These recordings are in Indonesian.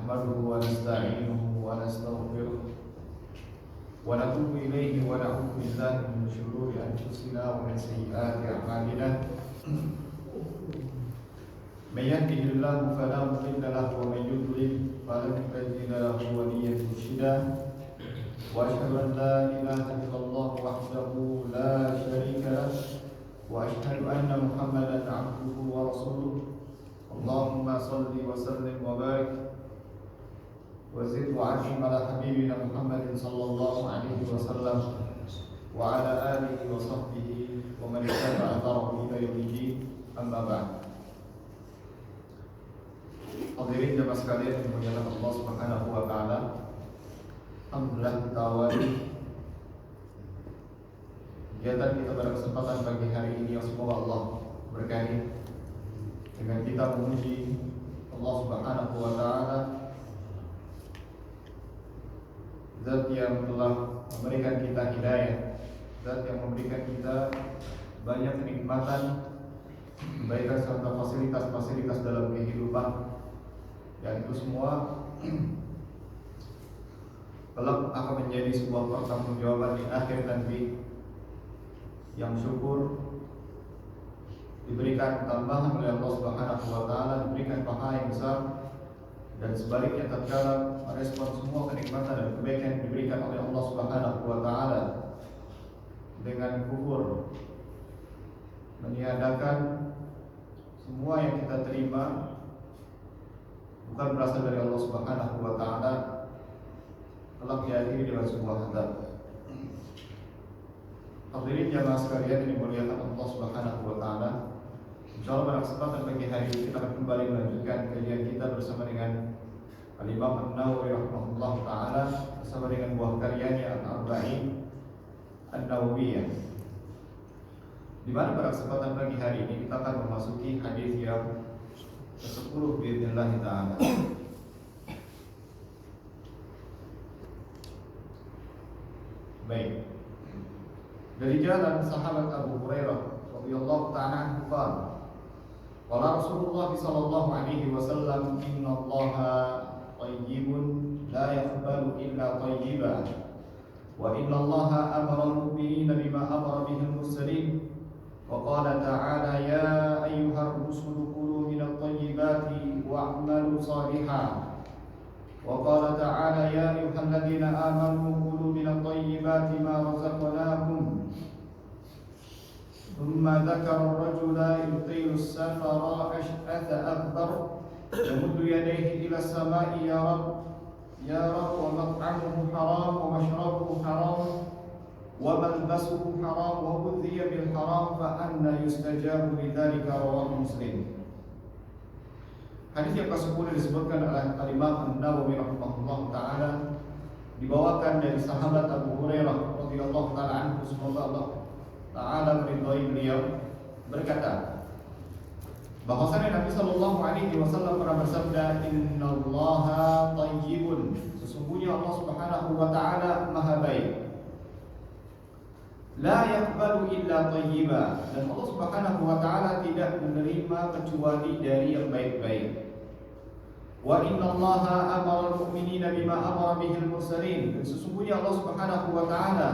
نحمده ونستعينه ونستغفره ونتوب إليه ونعوذ بالله من شرور أنفسنا ومن سيئات أعمالنا من يهده الله فلا مضل له ومن يضلل فلن تجد له وليا مرشدا وأشهد أن لا إله إلا الله وحده لا شريك له وأشهد أن محمدا عبده ورسوله اللهم صل وسلم وبارك وزد وعظم على حبيبنا محمد صلى الله عليه وسلم وعلى آله وصحبه ومن اتبع أثره إلى يوم الدين أما بعد. Hadirin jemaah sekalian yang dimuliakan Allah Subhanahu wa taala. Alhamdulillah kita awali kegiatan kita pada kesempatan pagi hari ini yang semoga Allah berkahi dengan kita memuji Allah Subhanahu wa taala, Zat yang telah memberikan kita hidayah, Zat yang memberikan kita banyak kenikmatan, kebaikan serta fasilitas-fasilitas dalam kehidupan. Dan itu semua kelak akan menjadi sebuah pertanggungjawaban di akhir nanti, yang syukur diberikan tambahan oleh Allah Subhanahu wa taala, diberikan pahala yang besar, dan sebaliknya tatkala merespon semua kenikmatan dan kebaikan yang diberikan oleh Allah Subhanahu wa taala dengan kufur, meniadakan semua yang kita terima bukan berasal dari Allah Subhanahu wa taala, kelak diakhiri dengan sebuah azab. Hadirin jamaah sekalian yang dimuliakan Allah Subhanahu wa taala, insyaallah pada kesempatan pagi hari ini kita akan kembali melanjutkan kajian kita bersama dengan Al-Imam An-Nawawi rahimahullah taala, bersama dengan buah karyanya Al-Arba'in An-Nawawiyah, di mana pada kesempatan pagi hari ini kita akan memasuki hadis yang ke-10 biidznillah taala. Baik. Dari jalan sahabat Abu Hurairah radhiyallahu ta'ala anhu qala qala Rasulullah sallallahu alaihi wasallam innallaha thayyibun la yaqbalu illa thayyiban wa innallaha amara al-mu'minina bima amara bihi al-mursalin wa qala ta'ala ya ayyuhar rusulu kulu minat thayyibati wa'malu salihan وقال تعالى يا أيها الذين آمنوا كلوا من الطيبات ما رزقناكم ثم ذكر الرجل يطيل السفر أشأث أكبر يمد يديه إلى السماء يا رب ومطعمه حرام ومشربه حرام وملبسه حرام وغذي بالحرام فأنى يستجاب لذلك رواه مسلم. Hadis yang ke-10 disebutkan oleh Al-Imam An-Nawawi rahimahullah ta'ala, dibawakan dari sahabat Abu Hurairah radhiyallahu ta'ala anhu, semoga Allah ta'ala meridhai beliau, berkata bahwasanya Nabi sallallahu alaihi wasallam pernah bersabda, innallaha thayyibun, sesungguhnya Allah Subhanahu wa ta'ala maha baik, la yaqbalu illa thayyiba, dan Allah Subhanahu wa ta'ala tidak menerima kecuali dari yang baik-baik. Wa innallaha amara al-mu'minina bima amara bihi al-mursalin, dan sesungguhnya Allah Subhanahu wa ta'ala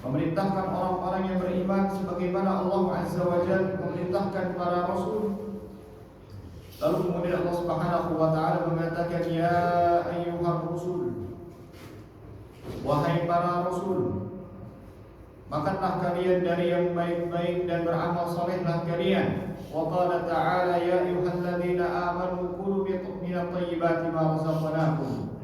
memerintahkan orang-orang yang beriman sebagaimana Allah Azza wa Jalla memerintahkan para rasul. Lalu kemudian Allah Subhanahu wa ta'ala mengatakan ya ayyuhar rusul, wahai para rasul, makanlah kalian dari yang baik-baik dan beramal salehlah kalian. Wa qala ta'ala ya ayyuhalladzina amanu kulu minat thayyibati ma razaqnakum,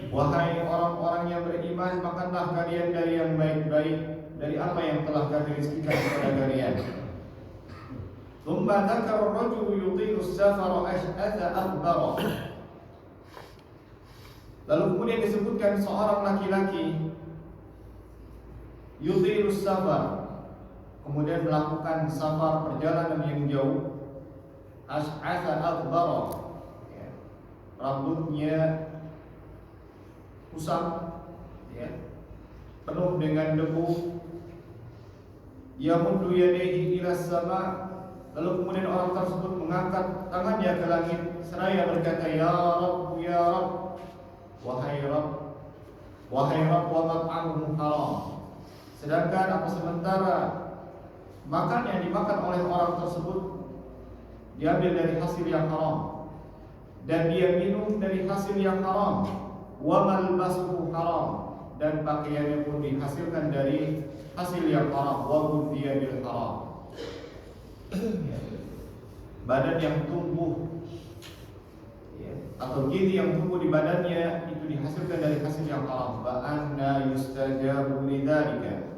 wahai orang-orang yang beriman, makanlah kalian dari yang baik-baik, dari apa yang telah kami rizkikan kepada kalian. Tsumma dzakara ar-rajulu yutilu as-safara ash'atha akbara, lalu kemudian disebutkan seorang laki-laki yutilus safar, kemudian melakukan safar, perjalanan yang jauh, ash'atha akbara, rambutnya kusam, penuh dengan debu, yamuddu yadayhi ila sama, lalu kemudian orang tersebut mengangkat tangannya ke langit seraya berkata ya Rabb ya Rabb, wahai Rabb, wa mat'amuhu haram. Sedangkan sementara makan yang dimakan oleh orang tersebut diambil dari hasil yang haram, dan dia minum dari hasil yang haram, wa malbasuhu haram, dan pakaiannya pun dihasilkan dari hasil yang haram, wa ghudhiya bil haram. Badan yang tumbuh atau gizi yang tumbuh di badannya itu dihasilkan dari hasil yang haram. Fa anna yustajabu lidzalika.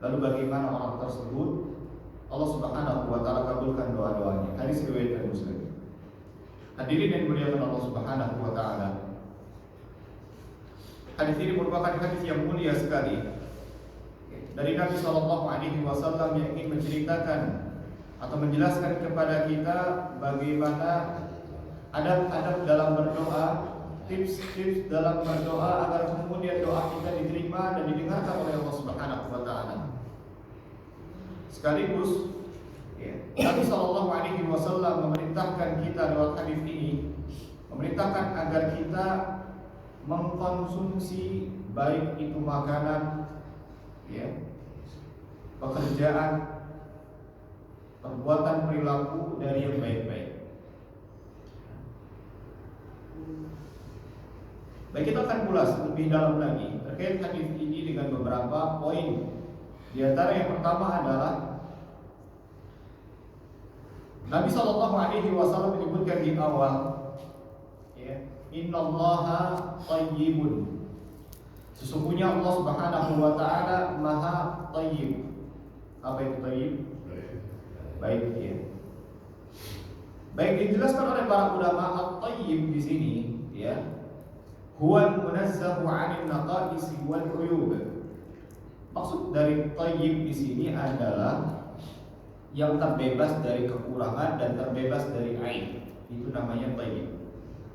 Lalu bagaimana orang tersebut Allah Subhanahu wa taala kabulkan doa-doanya? Hadis riwayat Muslim. Hadirin yang dimuliakan Allah Subhanahu wa taala. Hadis ini merupakan hadis yang mulia sekali dari Nabi sallallahu alaihi wasallam yang ingin menceritakan atau menjelaskan kepada kita bagaimana adab-adab dalam berdoa, tips-tips dalam berdoa agar kemudian doa kita diterima dan didengarkan oleh Allah Subhanahu wa taala. Sekaligus Nabi sallallahu alaihi wasallam memerintahkan kita lewat hadis ini, memerintahkan agar kita mengkonsumsi baik itu makanan, pekerjaan, perbuatan, perilaku dari yang baik-baik. Baik, kita akan ulas lebih dalam lagi terkait hadis ini dengan beberapa poin. Di antara yang pertama adalah Nabi sallallahu alaihi wasallam menyebutkan di awal, innallaha thayyibun. Sesungguhnya Allah Subhanahu wa taala Maha Thayyib. Apa itu thayyib? Baik, Baik, dijelaskan oleh para ulama at-thayyib di sini, huwa munazzahu 'anil naqais wal 'uyub. Maksud dari thayyib di sini adalah yang terbebas dari kekurangan dan terbebas dari aib. Itu namanya thayyib.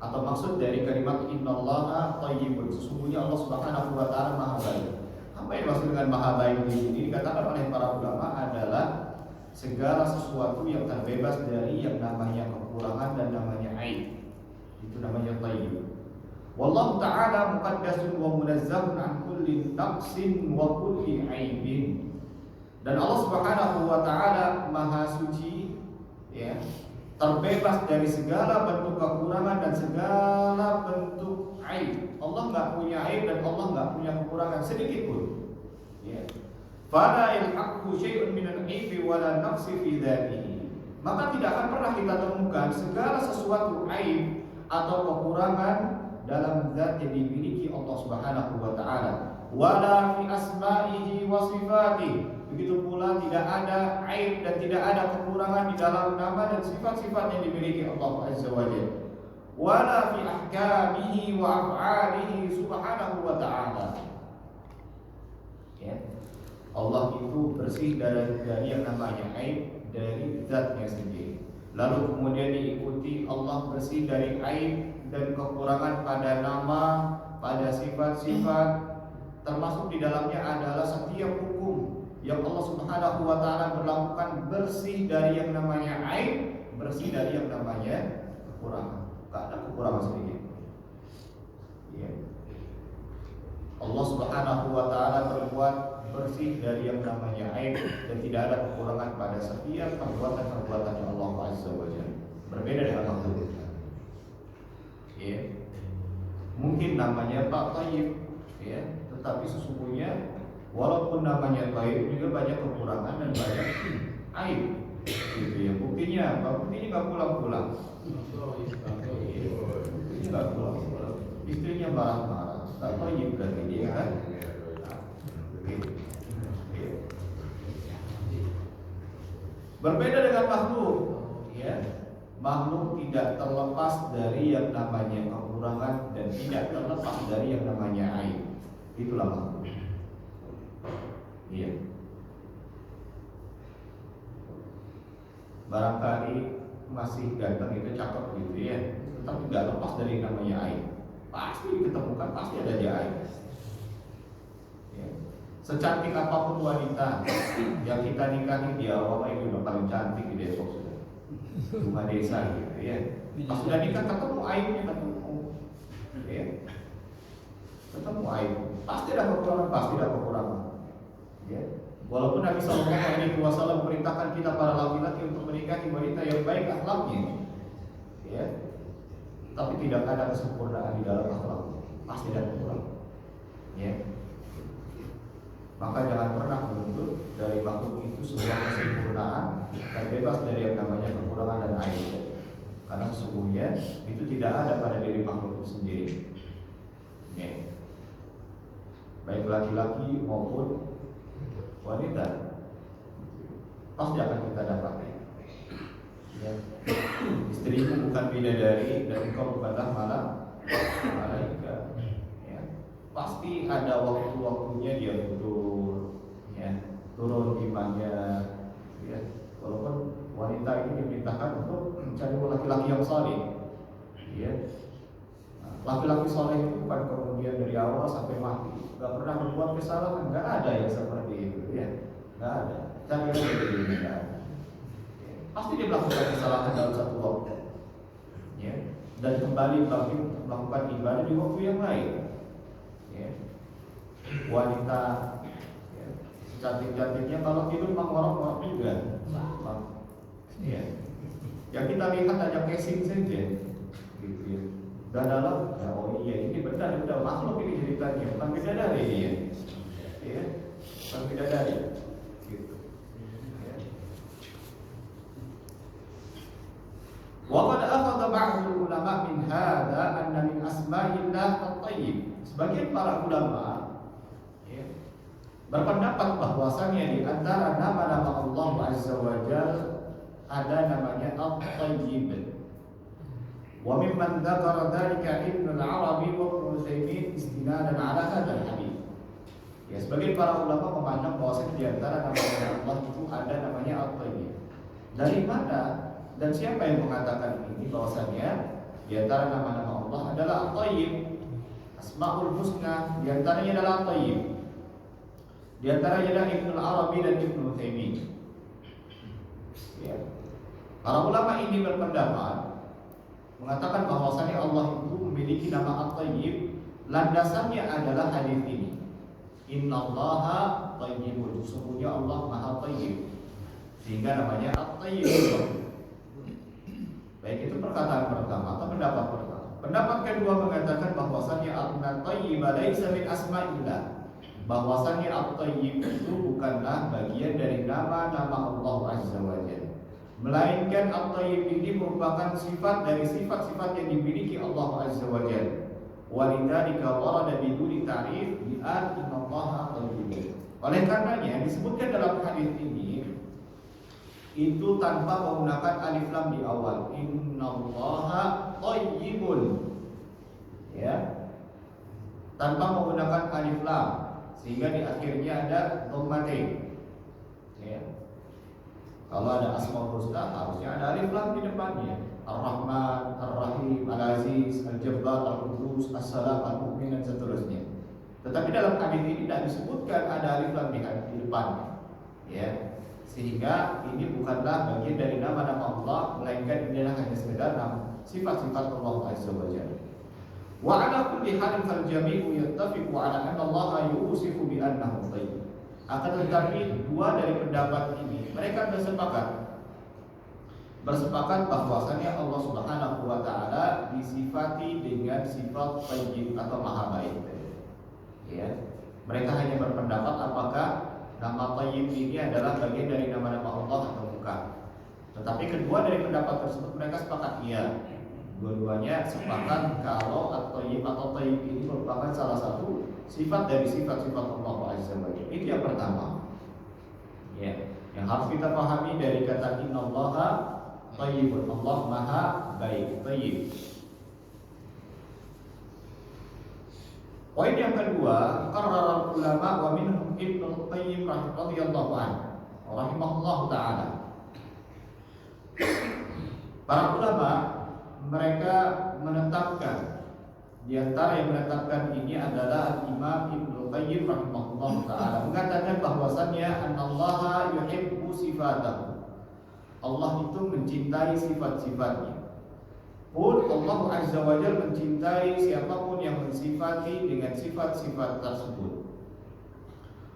Atau maksud dari kalimat innallaha thayyibun, sesungguhnya Allah Subhanahu wa taala Maha Baik. Apa yang dimaksud dengan Maha Baik di sini? Dikatakan oleh para ulama adalah segala sesuatu yang terbebas dari yang namanya kekurangan dan namanya aib. Itu namanya thayyib. Wallahu ta'ala muqaddasun wa munazzahun an kulli naqsin wa kulli aibin. Dan Allah Subhanahu wa taala Maha suci, terbebas dari segala bentuk kekurangan dan segala bentuk aib. Allah enggak punya aib dan Allah enggak punya kekurangan sedikit pun. Fala yalhaqu syai'un min al-aibi wa la naqsi fi dzatihi. Maka tidak akan pernah kita temukan segala sesuatu aib atau kekurangan dalam zat yang dimiliki Allah Subhanahu wa taala. Wala fi asma'ihi wa sifatihi. Begitu pula tidak ada aib dan tidak ada kekurangan di dalam nama dan sifat-sifat yang dimiliki Allah Azza wa Jalla. Wala fi ahkamihi wa af'alihi subhanahu wa ta'ala. Allah itu bersih dari yang namanya aib dari zatnya sendiri. Lalu kemudian diikuti Allah bersih dari aib dan kekurangan pada nama, pada sifat-sifat, termasuk di dalamnya adalah setiap hukum yang Allah Subhanahu wa taala berlakukan bersih dari yang namanya aib, bersih dari yang namanya kekurangan. Tak ada kekurangan sedikit. Allah Subhanahu wa taala terbuat bersih dari yang namanya aib dan tidak ada kekurangan pada setiap perbuatan-perbuatan Allah Azza wa Jalla. Berbeda dengan makhluk. Mungkin namanya Pak Tayyib, tetapi sesungguhnya walaupun namanya Tayyib juga banyak kekurangan dan banyak aib. Gitu ya. Buktinya apa? Buktinya nggak pulang-pulang. Buktinya nggak pulang-pulang. Istrinya marah-marah. Tak Tayyib berarti dia kan? Berbeda dengan makhluk, makhluk tidak terlepas dari yang namanya kekurangan dan tidak terlepas dari yang namanya aib. Itulah makhluk. Barangkali masih ganteng itu cakep gitu ya, tapi nggak lepas dari yang namanya aib. Pasti ditemukan, pasti ada aib. Secantik apapun wanita yang kita nikahi di awal ini udah paling cantik di Depok sudah, rumah desa gitu ya. Pas sudah nikah ketemu aibnya ketemu, Wasallam memerintahkan kita para laki-laki untuk menikahi wanita yang baik akhlaknya, ya. Tapi tidak ada kesempurnaan di dalam akhlak, pasti ada kurang, ya. Maka jangan pernah menuntut dari makhluk itu sebuah kesempurnaan dan bebas dari yang namanya kekurangan dan aib, karena sesungguhnya itu tidak ada pada diri makhluk itu sendiri, ya. Baik laki-laki maupun wanita pasti akan kita dapati, ya. Istrimu bukan bidadari dan engkau bukanlah malaikat, ya. Pasti ada waktu-waktunya dia betul, ya, turun imannya, ya. Walaupun wanita ini diperintahkan untuk mencari laki-laki yang saleh, ya. Laki-laki saleh itu bukan kemudian dari awal sampai mati nggak pernah berbuat kesalahan, nggak ada yang seperti itu, ya. Nggak ada. Cari aja dari ini, nggak ada. Pasti dia melakukan kesalahan dalam satu waktu, ya. Dan kembali bangkit untuk melakukan ibadah di waktu yang lain, ya. Wanita, ya, secantik-cantiknya kalau tidur mengorok-orok juga, ya. Yang kita lihat hanya casing saja, gitu, ya. Dan dalam, ya, oh iya ini benar makhluk ini ceritanya, bukan bidadari dia, ya, bukan bidadari, gitu. Ya. Wa qad akhadha ba'dul ulama min hadza anna min asma'illah at-tayyib. Sebagian para ulama, ya, berpendapat bahwasannya di antara nama-nama Allah Azza wa Jalla ada namanya at-tayyib. Wa mimman dzakara dzalika Ibnu al-Arabi wa Ibnu Utsaimin istinadan ala hadzal hadits. Ya, sebagian para ulama memandang bahwasanya di antara nama-nama Allah itu ada namanya at-tayyib. Dari mana dan siapa yang mengatakan ini bahwasanya di antara nama-nama Allah adalah at-tayyib? Asmaul husna di antaranya adalah at-tayyib. Di antaranya adalah Ibnu al-Arabi dan Ibnu Utsaimin. Ya. Para ulama ini berpendapat mengatakan bahwasanya Allah itu memiliki nama at-tayyib, landasannya adalah hadis ini. Innallaha tayyibun, sesungguhnya Allah Maha Tayyib, sehingga namanya at-tayyib. Baik, itu perkataan pertama atau pendapat pertama. Pendapat kedua mengatakan bahwasanya at-tayyib laisa min asma'illah, bahwasanya at-tayyib itu bukanlah bagian dari nama-nama Allah Azza wa Jalla, melainkan at-tayyib ini merupakan sifat dari sifat-sifat yang dimiliki Allah Azza wa Jalla. Walidzalika warada biduni ta'rif bi innallaha tayyib. Oleh karenanya disebutkan dalam hadis ini itu tanpa menggunakan alif lam di awal. Innallaha tayyibun. Ya. Tanpa menggunakan alif lam, sehingga di akhirnya ada dhammatain. Ya. Kalau ada asmaul husna harusnya ada alif lam di depannya. Ar-Rahman, Ar-Rahim, Al-Aziz, Al-Jabbar, Al-Qudus, As-Salam, Al-Mu'min dan seterusnya. Tetapi dalam hadis ini tidak disebutkan ada alif lam di depannya. Ya. Sehingga ini bukanlah bagian dari nama-nama Allah, melainkan ini adalah hanya sekedar sifat-sifat Allah Azza wa Jalla. Wa ala kulli halin fal jami'u yattafiqu ala anna Allah yusifu bi annahu tayyib. Akan tetapi dua dari pendapat ini mereka bersepakat bahwasanya Allah Subhanahu wa taala disifati dengan sifat tayyib atau maha baik. Ya. Mereka hanya berpendapat apakah nama tayyib ini adalah bagian dari nama-nama Allah atau bukan. Tetapi kedua dari pendapat tersebut mereka sepakat iya. Dua-duanya sepakat kalau at-tayyib atau tayyib ini merupakan salah satu sifat dari sifat-sifat Allah Azza wa Jalla. Itu yang pertama. Ya, yang harus kita pahami dari kata innallaha tayyibun, Allah Maha baik, tayyib. Poin yang kedua, qarrara ulama wa minhum Ibnu Qayyim radhiyallahu anhu rahimahullah taala. Para ulama mereka menetapkan, di antara yang menetapkan ini adalah Imam Ibnu Qayyim rahimahullah taala mengatakan bahwasannya anallaha yuhibbu sifatahu. Allah itu mencintai sifat-sifatnya. Pun Allah Azza wa Jalla mencintai siapapun yang mensifati dengan sifat-sifat tersebut.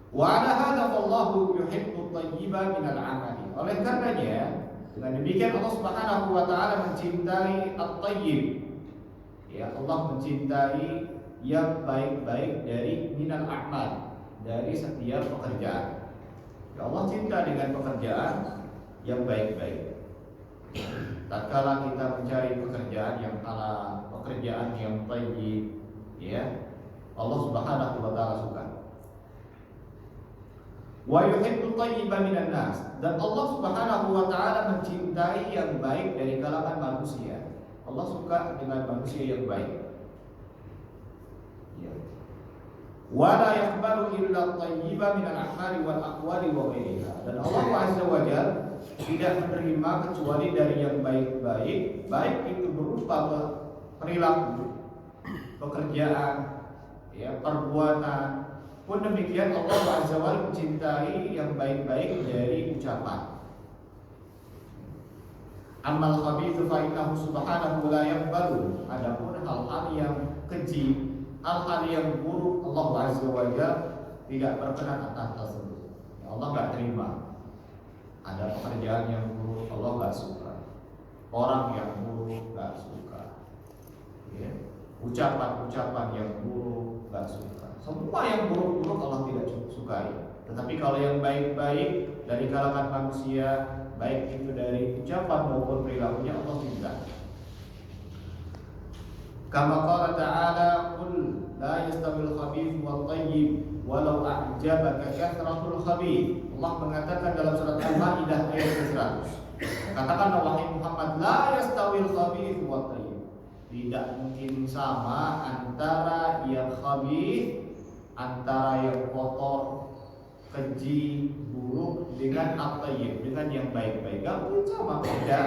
Wa ala hadza fallahu yuhibbu thayyiba minal amali. Oleh karenanya, dengan demikian Allah Subhanahu wa taala mencintai at-thayyib. Ya, Allah mencintai yang baik-baik dari minal a'mal, dari setiap pekerjaan. Ya, Allah cinta dengan pekerjaan yang baik-baik. Tatkala kita mencari pekerjaan yang halal, pekerjaan yang thayyib, ya, Allah Subhanahu wa taala suka. Wa yuhibbu thayyiba minan nas, dan Allah Subhanahu wa taala mencintai yang baik dari kalangan manusia. Allah suka dengan manusia yang baik. Ya. Wa la yaqbalu illa thayyiba minal a'mali wal aqwali wa ghairiha. Dan Allah Azza wa Jalla tidak menerima kecuali dari yang baik-baik, baik itu berupa perilaku, pekerjaan, ya, perbuatan. Pun demikian Allah Azza wa Jalla mencintai yang baik-baik dari ucapan. Amal khabithu fa innahu subhanahu la yaqbalu. Adapun hal-hal yang keji, hal-hal yang buruk, Allah Azza wa Jalla tidak berkenan atas tersebut. Allah enggak terima. Ada pekerjaan yang buruk, Allah enggak suka. Orang yang buruk enggak suka. Ya. Ucapan-ucapan yang buruk enggak suka. Semua yang buruk-buruk Allah tidak sukai. Tetapi kalau yang baik-baik dari kalangan manusia, baik itu dari ucapan maupun perilakunya, Allah cinta. Kama qala ta'ala, qul la yastawil khabith wal thayyib walau a'jabaka kathratul khabith. Allah mengatakan dalam surat Al-Maidah ayat 100. Katakanlah wahai Muhammad, la yastawil khabith wal thayyib. Tidak mungkin sama antara yang khabith, antara yang kotor, keji, buruk dengan at-thayyib, dengan yang baik-baik. Gak mungkin sama, beda.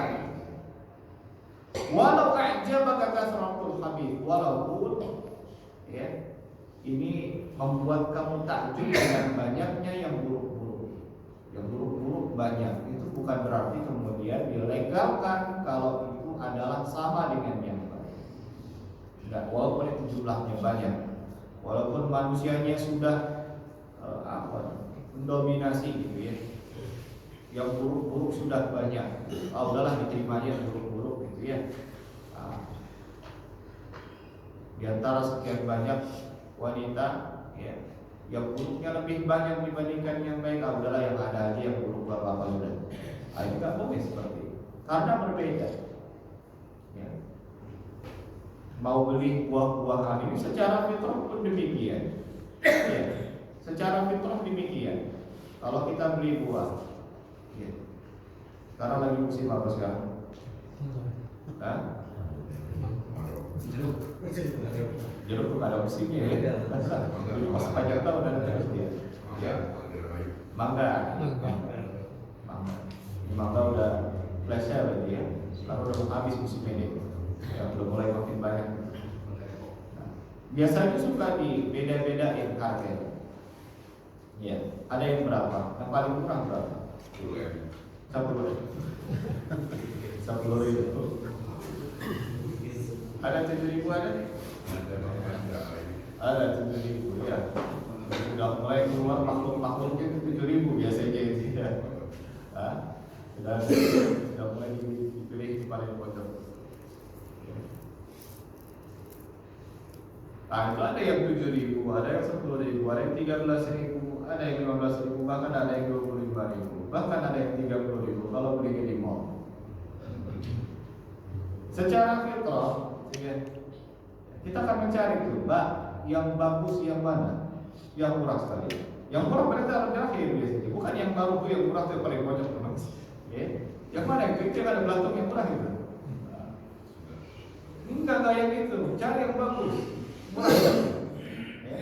Walau a'jabaka kathratul khabith, walaupun ya, ini membuat kamu takjub dengan banyaknya yang buruk-buruk. Yang buruk-buruk banyak, itu bukan berarti kemudian dilegalkan kalau itu adalah sama dengan yang baik. Enggak, walaupun itu jumlahnya banyak, walaupun manusianya sudah mendominasi gitu ya, yang buruk-buruk sudah banyak, udahlah diterimanya yang buruk-buruk gitu ya. Di antara sekian banyak wanita ya, yang buruknya lebih banyak dibandingkan yang baik, udahlah yang ada aja yang buruk apa-apa udah. Itu nggak boleh seperti itu, karena berbeda. Ya. Mau beli buah-buahan ini secara fitrah pun demikian. Ya. Secara fitrah demikian. Kalau kita beli buah, ya. Sekarang lagi musim apa sekarang? Hah? Jeruk tuh ada musimnya ya. Pas panjang tahun ada terus dia. Ya. Mangga. Mangga udah flashnya berarti ya. Sekarang udah habis musim ini. Ya, udah mulai makin banyak. Nah, biasanya suka beda-bedain harganya. Ya, ada yang berapa? Yang paling murah berapa? 10.000. Ada 7.000 ada nih? Ada 7.000 ya. Sudah mulai keluar makhluk-makhluknya 7.000 biasanya itu ya. Sudah mulai dipilih di paling pojok. Nah, itu ada yang 7.000, ada yang 10.000, ada yang 13.000, ada yang 15.000, bahkan ada yang 25.000, bahkan ada yang 30.000 kalau beli di mall. Secara fitrah, ya, kita akan mencari tuh, Mbak, yang bagus yang mana? Yang murah sekali. Yang murah berarti harus terakhir biasanya. Bukan yang baru tuh yang murah tuh yang paling pojok teman. Ya. Yang mana itu ada belatung yang murah itu. Enggak yang itu, cari yang bagus. Murah. Ya.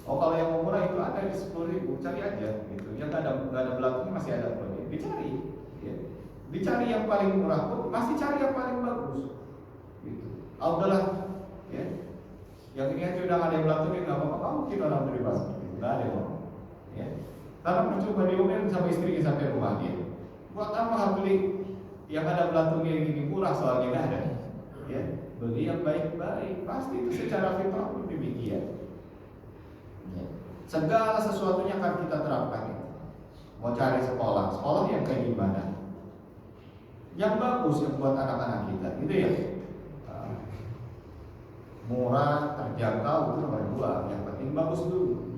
Oh, kalau yang murah itu ada di 10.000, cari aja gitu. Yang nggak ada belakangnya masih ada proyek, dicari. Ya. Dicari yang paling murah pun masih cari yang paling bagus. Gitu. Udahlah, ya. Yang ini aja udah nggak ada yang belakangnya, nggak apa-apa, kamu kita orang bebas. Gitu. Nggak ada kok. Ya. Karena mencoba diomelin sama istrinya sampai rumah dia. Buat apa beli yang ada belakangnya yang gini, murah soalnya nggak ada. Ya. Beli yang baik-baik, pasti itu secara fitrah pun demikian. Ya. Segala sesuatunya akan kita terapkan itu. Mau cari sekolah, sekolah yang kayak gimana? Yang bagus yang buat anak-anak kita, gitu ya. Murah, terjangkau itu nomor 2. Yang penting bagus dulu.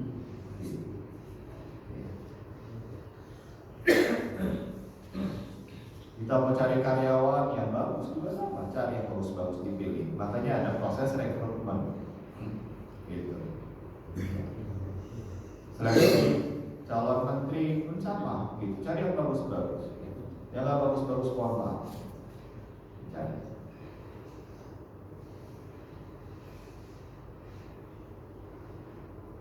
Kita mau cari karyawan yang bagus juga sama, cari yang bagus-bagus dipilih. Makanya ada proses rekrutmen. Gitu. Selain calon menteri pun sama, gitu. Cari yang bagus-bagus. Yang nggak bagus-bagus formal. Cari.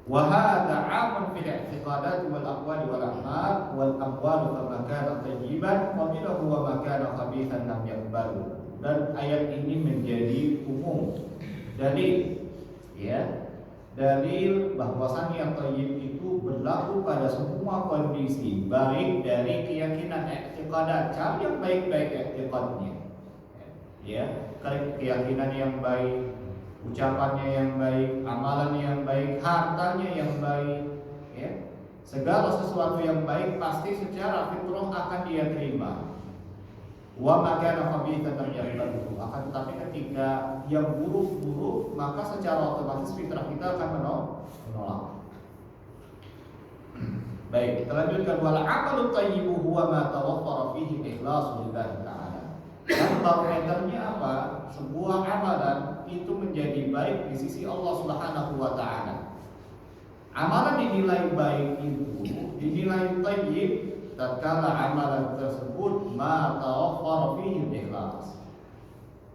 وهذا عام في الاعتقادات والأقوال والأعمال والأقوال فما كان طيبا قبله وما كان خبيثا لم يقبله. Dan ayat ini menjadi umum dalil, ya, dalil bahwasannya yang thayyib itu berlaku pada semua kondisi, baik dari keyakinan i'tiqadat, cara yang baik-baik i'tiqadnya, ya, keyakinan yang baik, ucapannya yang baik, amalannya yang baik, hartanya yang baik, ya. Segala sesuatu yang baik pasti secara fitrah akan dia terima. Wa ma kana khabithan yarfadu. Akan tetapi ketika yang buruk-buruk, maka secara otomatis fitrah kita akan menolak. Baik, kita lanjutkan. Wal amalu thayyibu huwa ma tawaffara fihi ikhlasu lillahi ta'ala. Dan barometernya apa? Sebuah amalan itu menjadi baik di sisi Allah Subhanahu wa taala. Amalan dinilai baik itu dinilai thayyib tatkala amalan tersebut ma tawaffara fihi ikhlas.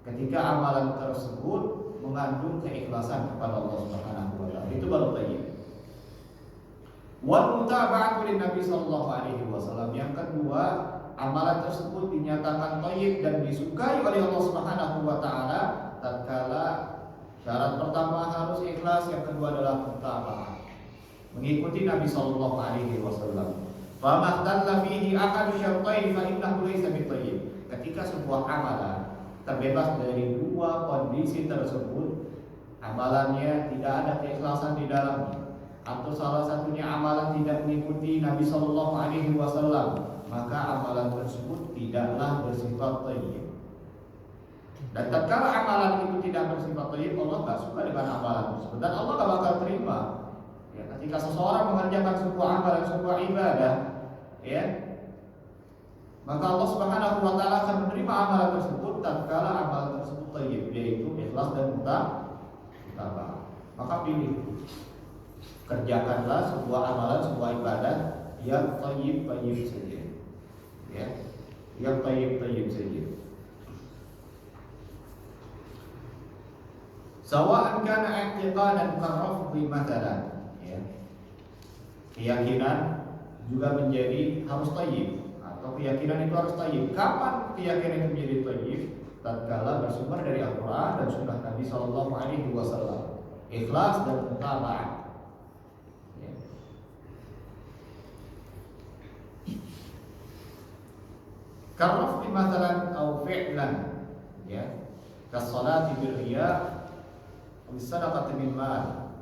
Ketika amalan tersebut mengandung keikhlasan kepada Allah Subhanahu wa taala, itu baru thayyib. Wal mutaba'atu lin Nabi sallallahu alaihi wasallam. Yang kedua, amalan tersebut dinyatakan thayyib dan disukai oleh Allah Subhanahu wa taala tatkala syarat pertama harus ikhlas, yang kedua adalah mutaba'ah, mengikuti Nabi sallallahu alaihi wasallam. Fa mahtalla fihi ahadu syartain fa innahu laysa bithayyib. Ketika sebuah amalan terbebas dari dua kondisi tersebut, amalannya tidak ada keikhlasan di dalamnya, atau salah satunya amalan tidak mengikuti Nabi sallallahu alaihi wasallam, maka amalan tersebut tidaklah bersifat thayyib. Dan tatkala amalan itu tidak bersifat thayyib, Allah tak suka dengan amalan tersebut dan Allah tak bakal terima. Ya, ketika seseorang mengerjakan sebuah amalan, sebuah ibadah, ya, maka Allah Subhanahu wa taala akan menerima amalan tersebut tatkala amalan tersebut thayyib, yaitu ikhlas dan mutaba'ah. Maka pilih, kerjakanlah sebuah amalan, sebuah ibadah yang thayyib saja. Ya, yang thayyib saja. Sawa'an kana i'tiqadan karrafdi mathalan, ya. Keyakinan juga menjadi harus thayyib, atau keyakinan itu harus thayyib. Kapan keyakinan itu menjadi thayyib? Tatkala bersumber dari Al-Qur'an dan sunnah Nabi sallallahu alaihi wasallam. Ikhlas dan mutaba'ah. Ya. Karrafdi mathalan au fi'lan, ya. Kas-salati bil riya' sadaqah bil mal.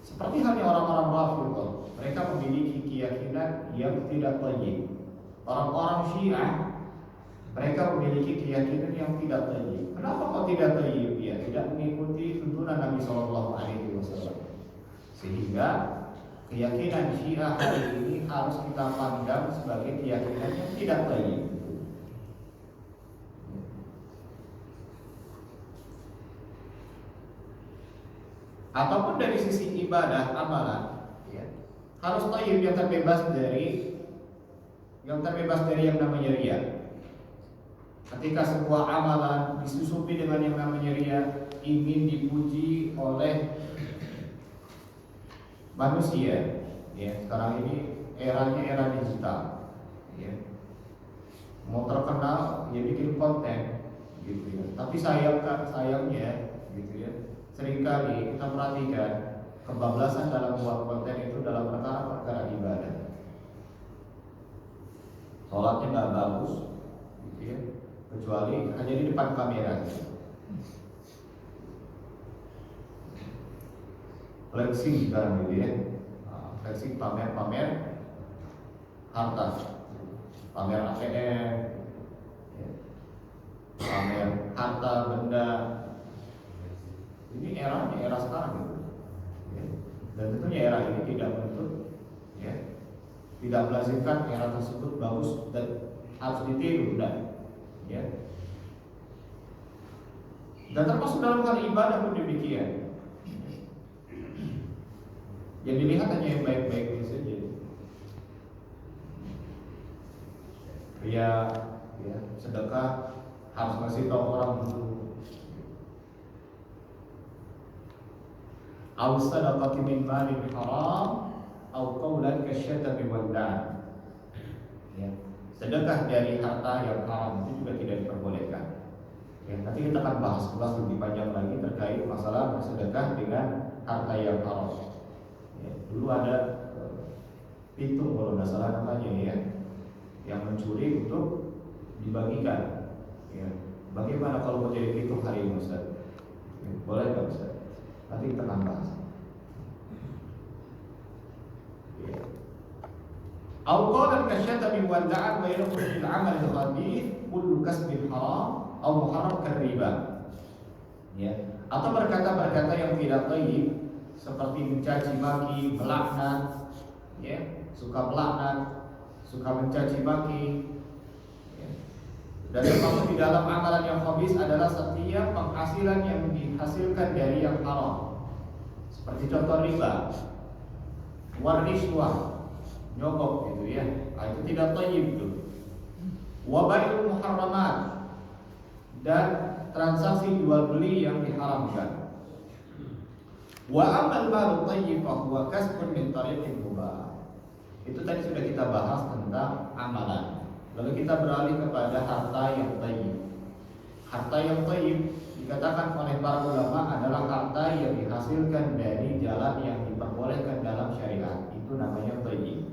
Seperti halnya orang-orang Rafidhah, mereka memiliki keyakinan yang tidak thayyib. Orang-orang Syiah, mereka memiliki keyakinan yang tidak thayyib. Kenapa kok tidak thayyib? Ya, tidak mengikuti tuntunan Nabi sallallahu alaihi wasallam. Sehingga keyakinan Syiah hari ini harus kita pandang sebagai keyakinan yang tidak thayyib. Ataupun dari sisi ibadah, amalan, ya, harus thayyib, yang terbebas dari yang namanya riya. Ketika sebuah amalan disusupi dengan yang namanya riya, ingin dipuji oleh manusia, ya, sekarang ini eranya era digital, ya, mau terkenal ya bikin konten, gitu ya. Tapi sayangnya, gitu ya, seringkali kita perhatikan kebablasan dalam buat konten itu dalam perkara-perkara ibadah. Sholatnya nggak bagus, gitu ya, kecuali hanya di depan kamera. flexing sekarang gitu ya. Flexing, pamer harta, pamer ATM, ya, pamer harta benda. Ini era sekarang gitu. Ya. Dan tentunya era ini tidak menuntut, ya, tidak melazimkan era tersebut bagus dan harus ditiru, ya. Dan termasuk dalam hal ibadah pun demikian. Yang dilihat hanya yang baik-baik saja. Ya, sedekah harus ngasih tahu orang dulu. Aw sadaqati min malin haram aw qawlan kasyatabi wad'an. Ya, sedekah dari harta yang haram itu juga tidak diperbolehkan. Ya, nanti kita akan bahas lebih panjang lagi terkait masalah bersedekah dengan harta yang haram. Ya, dulu ada pitung kalau nggak salah namanya ya, yang mencuri untuk dibagikan. Ya, bagaimana kalau mau jadi pitung hari ini Ustaz? Ya, boleh nggak Ustaz? Nanti kita akan bahas. Ya. Awqalan kasyatabi wad'an wa yadkhulu fil 'amal al-khabith kullu kasbin haram aw muharram riba. Ya, atau berkata-berkata yang tidak baik seperti mencaci maki, melaknat, ya, suka melaknat, suka mencaci maki, ya. Dan termasuk di dalam amalan yang khabis adalah setiap penghasilan yang dihasilkan dari yang haram. Seperti contoh riba, warishwah, nyogok gitu ya. Itu tidak thayyib itu. Wa bai'ul muharramat, dan transaksi jual beli yang diharamkan. Wa amal malu thayyib fa huwa kasbun min tariqil mubah. Itu tadi sudah kita bahas tentang amalan. Lalu kita beralih kepada harta yang thayyib. Harta yang thayyib dikatakan oleh para ulama adalah harta yang dihasilkan dari jalan yang diperbolehkan dalam syariat. Itu namanya thayyib.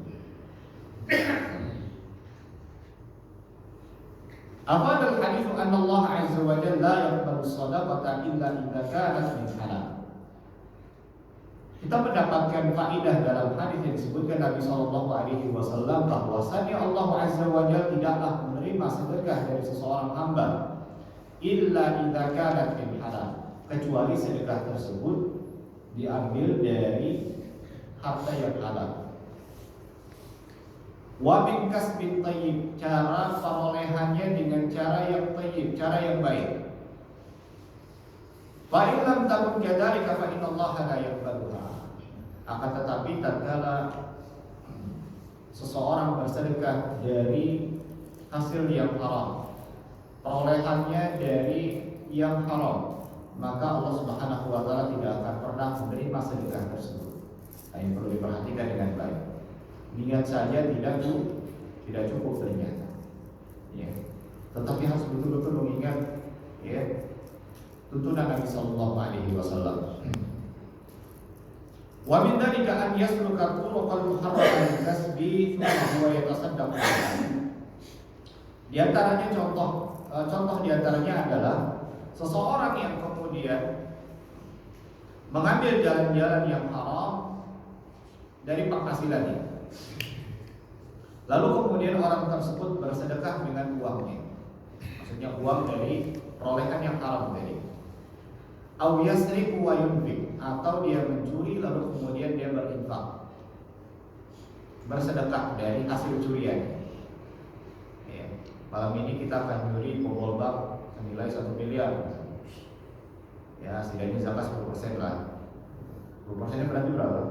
Afadal hadits anna Allah azza wa jalla la yaqbalu shadaqata illa idza kanat min halal. Kita mendapatkan faedah dalam hadis yang disebutkan Nabi sallallahu alaihi wasallam bahwasanya Allah azza wa jalla tidaklah menerima sedekah dari seseorang hamba illa idza kanat min halal, kecuali sedekah tersebut diambil dari harta yang halal. Wa min kasbin thayyib, cara perolehannya dengan cara yang thayyib, cara yang baik. Fa in lam takun kadzalika fa innallaha la yaqbaluha. Akan tetapi tatkala seseorang bersedekah dari hasil yang haram, perolehannya dari yang haram, maka Allah Subhanahu wa taala tidak akan pernah menerima sedekah tersebut. Nah, ini perlu diperhatikan dengan baik. Niat saja tidak cukup ternyata. Ya. Tetapi harus betul-betul mengingat, ya, tuntunan Nabi sallallahu alaihi wasallam. Wa min dzalika an yasluka turuqal muharramah min kasbi thumma huwa yatasaddaqu. Di antaranya contoh di antaranya adalah seseorang yang kemudian mengambil jalan-jalan yang haram dari penghasilannya. Lalu kemudian orang tersebut bersedekah dengan uangnya. Maksudnya uang dari perolehan yang haram tadi. Aw yasriqu wa yunfiq, atau dia mencuri lalu kemudian dia berinfak, bersedekah dari hasil curian. Ya. Malam ini kita akan nyuri bobol bank senilai 1 miliar. Ya, setidaknya zakat 10% lah. 10% berarti berapa?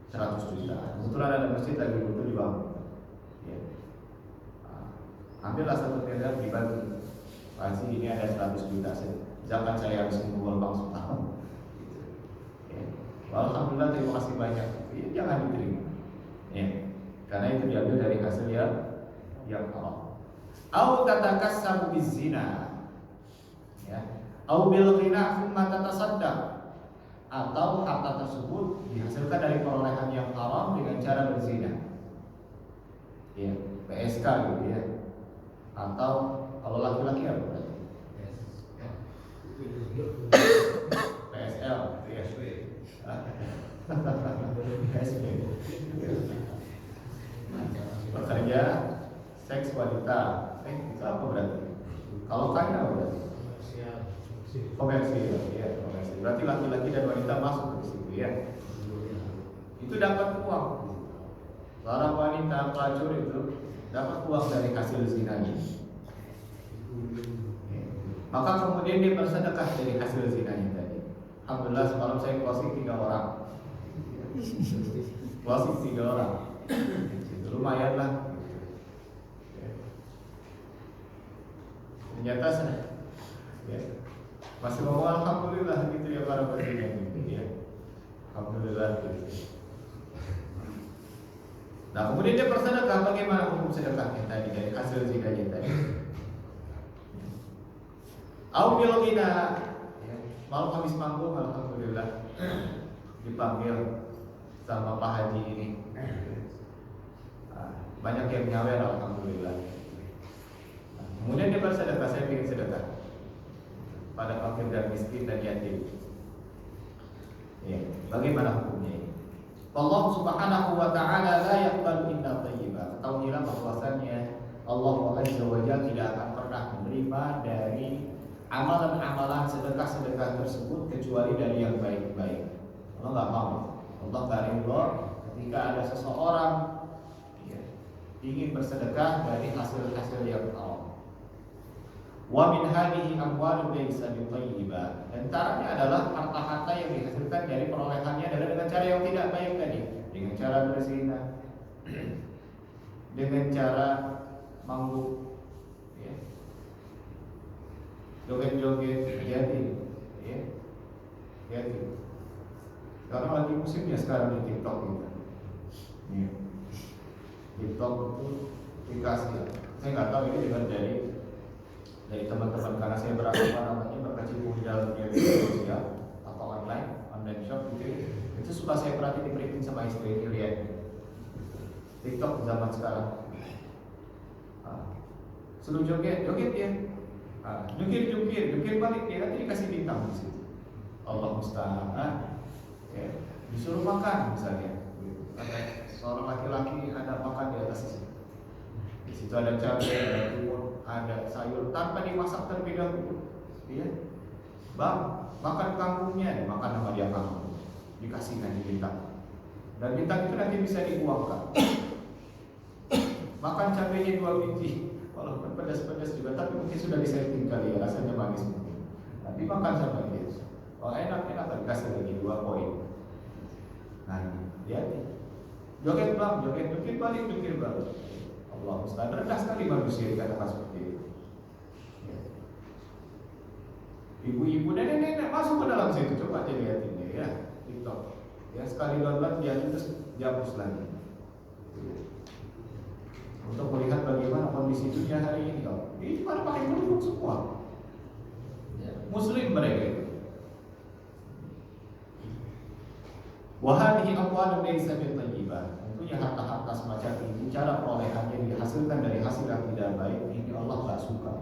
100 juta. Kebetulan ada masjid lagi butuh dibangun. Ya. Ambillah 1 miliar dibagi. Pasti ini ada 100 juta. Zakat saya harus mengumpul bank setahun. Ya. Alhamdulillah, terima kasih banyak. Ya, jangan diterima. Ya. Karena itu diambil dari hasil yang haram. Au tatakassabu bizina. Ya. Au bil ghina thumma tatasaddaq. Atau harta tersebut dihasilkan dari perolehan yang haram dengan cara berzina. Ya, PSK gitu ya. Atau kalau laki-laki apa? PSL, ya. wanita. Itu apa berarti? Kalau kaya apa berarti? Komersil, ya komersil. Berarti laki-laki dan wanita masuk ke situ ya. Itu dapat uang. Seorang wanita pelacur itu dapat uang dari hasil zinanya. Maka kemudian dia bersedekah dari hasil zinanya tadi. Alhamdulillah semalam saya closing 3 orang. Closing 3 orang. Itu lumayan lah. Ternyata ya, masih ngomong alhamdulillah gitu ya para peserta gitu ya. Alhamdulillah gitu. Nah kemudian dia bersedekah, bagaimana hukum sedekahnya tadi dari hasil zinanya tadi? Aubilogina, malam habis manggung alhamdulillah dipanggil sama Pak Haji ini. Banyak yang nyawer alhamdulillah. Kemudian dia bersedekah, saya ingin sedekah pada fakir dan miskin dan yatim. Ya, bagaimana hukumnya ini? Allah Subhanahu wa taala la yaqbalu illa thayyiba. Ketahuilah bahwasanya Allah Azza wa Jalla tidak akan pernah menerima dari amalan-amalan sedekah-sedekah tersebut kecuali dari yang baik-baik. Allah nggak mau. Allah nggak ridho ketika ada seseorang ya, ingin bersedekah dari hasil-hasil yang haram. Wa min hadhihi amwalun laysa bitayyibah. Dan caranya adalah harta-harta yang dihasilkan dari perolehannya adalah dengan cara yang tidak baik tadi, dengan cara berzina, dengan cara mabuk, ya, joget-joget, jadi, ya, jadi. Karena lagi musimnya sekarang di TikTok gitu. Ya. TikTok itu dikasih. Saya nggak tahu ini dengan dari teman-teman karena saya berkecimpung di dalam media sosial atau online shop gitu. Itu suka saya perhatiin sama istri ini, lihat TikTok zaman sekarang. Suruh joget ya. Jungkir balik dia nanti dikasih bintang di situ. Allah musta'an. Ya, disuruh makan misalnya. Seorang laki-laki ada makan di atas situ. Di situ ada cabai, ada timun, ada sayur tanpa dimasak terlebih dahulu. Ya. Bang, makan kangkungnya, makan sama dia kangkung. Dikasih nanti bintang. Dan bintang itu nanti bisa dibuangkan. Makan cabainya 2 biji, walaupun pedas-pedas juga, tapi mungkin sudah disetting kali ya, rasanya manis mungkin. Nanti makan sama dia. Oh enak, dikasih lagi 2 poin. Nah, lihat. Joget bang, jungkir balik. Allah Ustaz, rendah sekali manusia dikatakan seperti itu. Ya. Ibu-ibu, nenek-nenek masuk ke dalam situ, coba aja lihatin ya, TikTok. Ya sekali download dia terus dihapus lagi. Untuk melihat bagaimana kondisi dunia hari ini, ini pada pakai kerudung semua. Ya. Muslim mereka. Wahadihi amwalun laysa bitayyibah. Tentunya harta-harta semacam ini, cara perolehannya dihasilkan dari hasil yang tidak baik, ini Allah tak suka.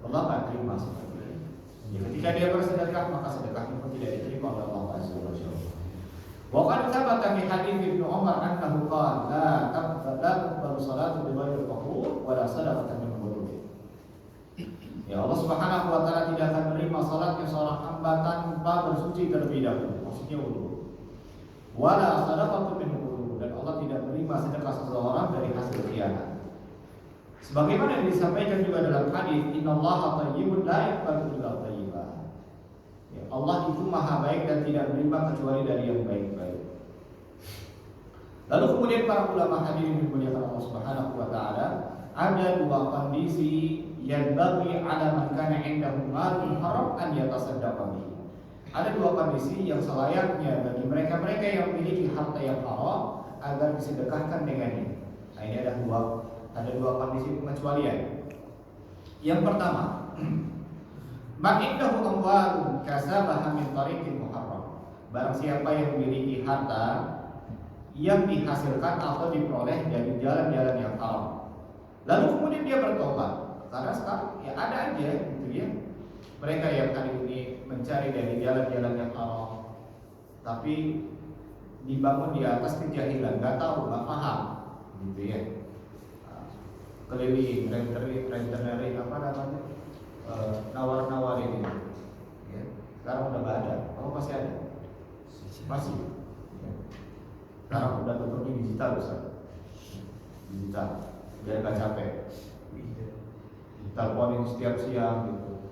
Allah tak terima seperti ini. Ya, ketika dia bersedekah, maka sedekahnya pun tidak diterima oleh Allah Azza wa Jalla. Wa qad thabata fi hadits Ibnu Umar annahu qala la tuqbalu salatu bi ghairi tahur wa la sadaqatan min ghurur. Ya Allah Subhanahu wa taala tidak akan menerima salatnya seorang hamba tanpa bersuci terlebih dahulu. Maksudnya wudu. Wala sadaqatu min ghurur, dan Allah tidak menerima sedekah seseorang dari hasil khianat. Sebagaimana yang disampaikan juga dalam hadis, innallaha thayyibun la yaqbalu illa thayyiban. Ya, Allah itu maha baik dan tidak menerima kecuali dari yang baik-baik. Lalu kemudian para ulama hadirin dimuliakan Allah Subhanahu wa taala, ada 2 kondisi yang bagi ala man kana indahu malun haram an yatasaddaqa bihi. Ada 2 kondisi yang selayaknya bagi mereka-mereka yang memiliki harta yang haram agar disedekahkan dengannya. Nah, ini ada dua kondisi pengecualian. Yang pertama, man indahu amwalun kasabaha min tariqin muharram. Barang siapa yang memiliki harta yang dihasilkan atau diperoleh dari jalan-jalan yang haram. Lalu kemudian dia bertobat. Karena sekarang ya ada aja gitu ya. Mereka yang hari ini mencari dari jalan-jalan yang haram, tapi dibangun di atas kejahilan, nggak tahu, nggak paham, gitu ya. keliling, renteneri apa namanya, nawar-nawarin ini. Ya. Sekarang udah nggak ada, apa masih ada? Masih. Ya. Sekarang udah tutup di digital, Ustaz. Digital, biar nggak capek. Teleponin setiap siang gitu,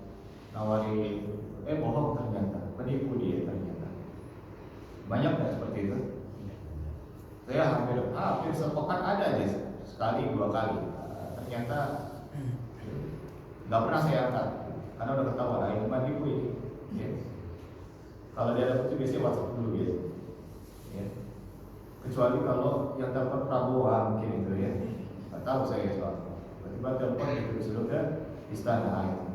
nawarin, bohong ternyata, penipu dia ternyata. Banyak nggak seperti itu? Saya hampir sepekan ada aja sekali 2 kali. Ternyata nggak pernah saya angkat karena udah ketahuan ini penipu ini. Ya. Kalau dia dapat itu biasanya WhatsApp dulu gitu. Ya. Kecuali kalau yang dapat Prabowo mungkin itu ya. Nggak tahu saya soal. Tiba-tiba telepon gitu disuruh ke istana itu.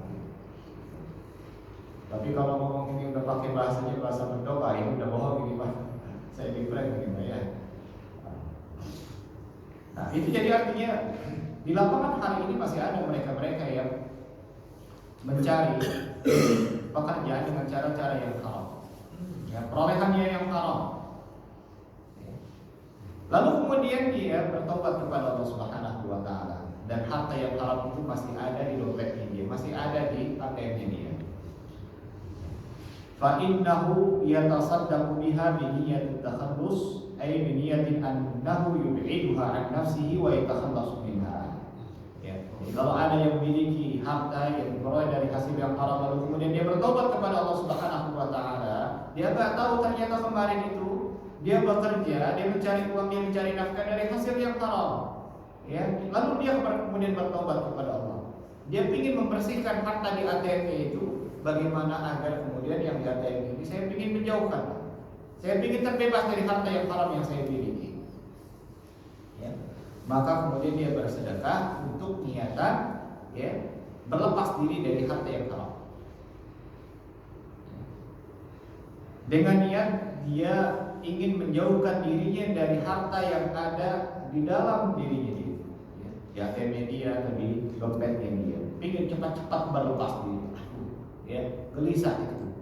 Tapi kalau ngomong ini udah pakai bahasanya bahasa berdoa, ini udah bohong ini Pak. Saya di prank gitu ya. Nah, itu jadi artinya di lapangan hari ini masih ada mereka-mereka yang mencari pekerjaan dengan cara-cara yang haram. Ya, perolehannya yang haram. Lalu kemudian dia bertobat kepada Allah Subhanahu wa taala dan harta yang haram itu masih ada di dompetnya dia, masih ada di ATM-nya dia. Fa innahu yatasaddaqu biha bi niyyatit takhallus ay bi niyyatin annahu yub'iduha an nafsihi wa yatakhallasu minha. Ya. Kalau ada yang memiliki harta yang diperoleh dari hasil yang haram lalu kemudian dia bertobat kepada Allah Subhanahu wa taala, dia enggak tahu ternyata kemarin itu dia bekerja, dia mencari uang, dia mencari nafkah dari hasil yang haram. Ya, lalu dia kemudian bertobat kepada Allah. Dia ingin membersihkan harta di ATM itu. Bagaimana agar kemudian yang di ATM ini saya ingin menjauhkan. Saya ingin terbebas dari harta yang haram yang saya miliki. Ya. Maka kemudian dia bersedekah untuk niatan ya, berlepas diri dari harta yang haram. Dengan niat dia ingin menjauhkan dirinya dari harta yang ada di dalam dirinya dia. Ya, di ATM dia atau di dompetnya dia. Ingin cepat-cepat berlepas diri. Ya, gelisah itu.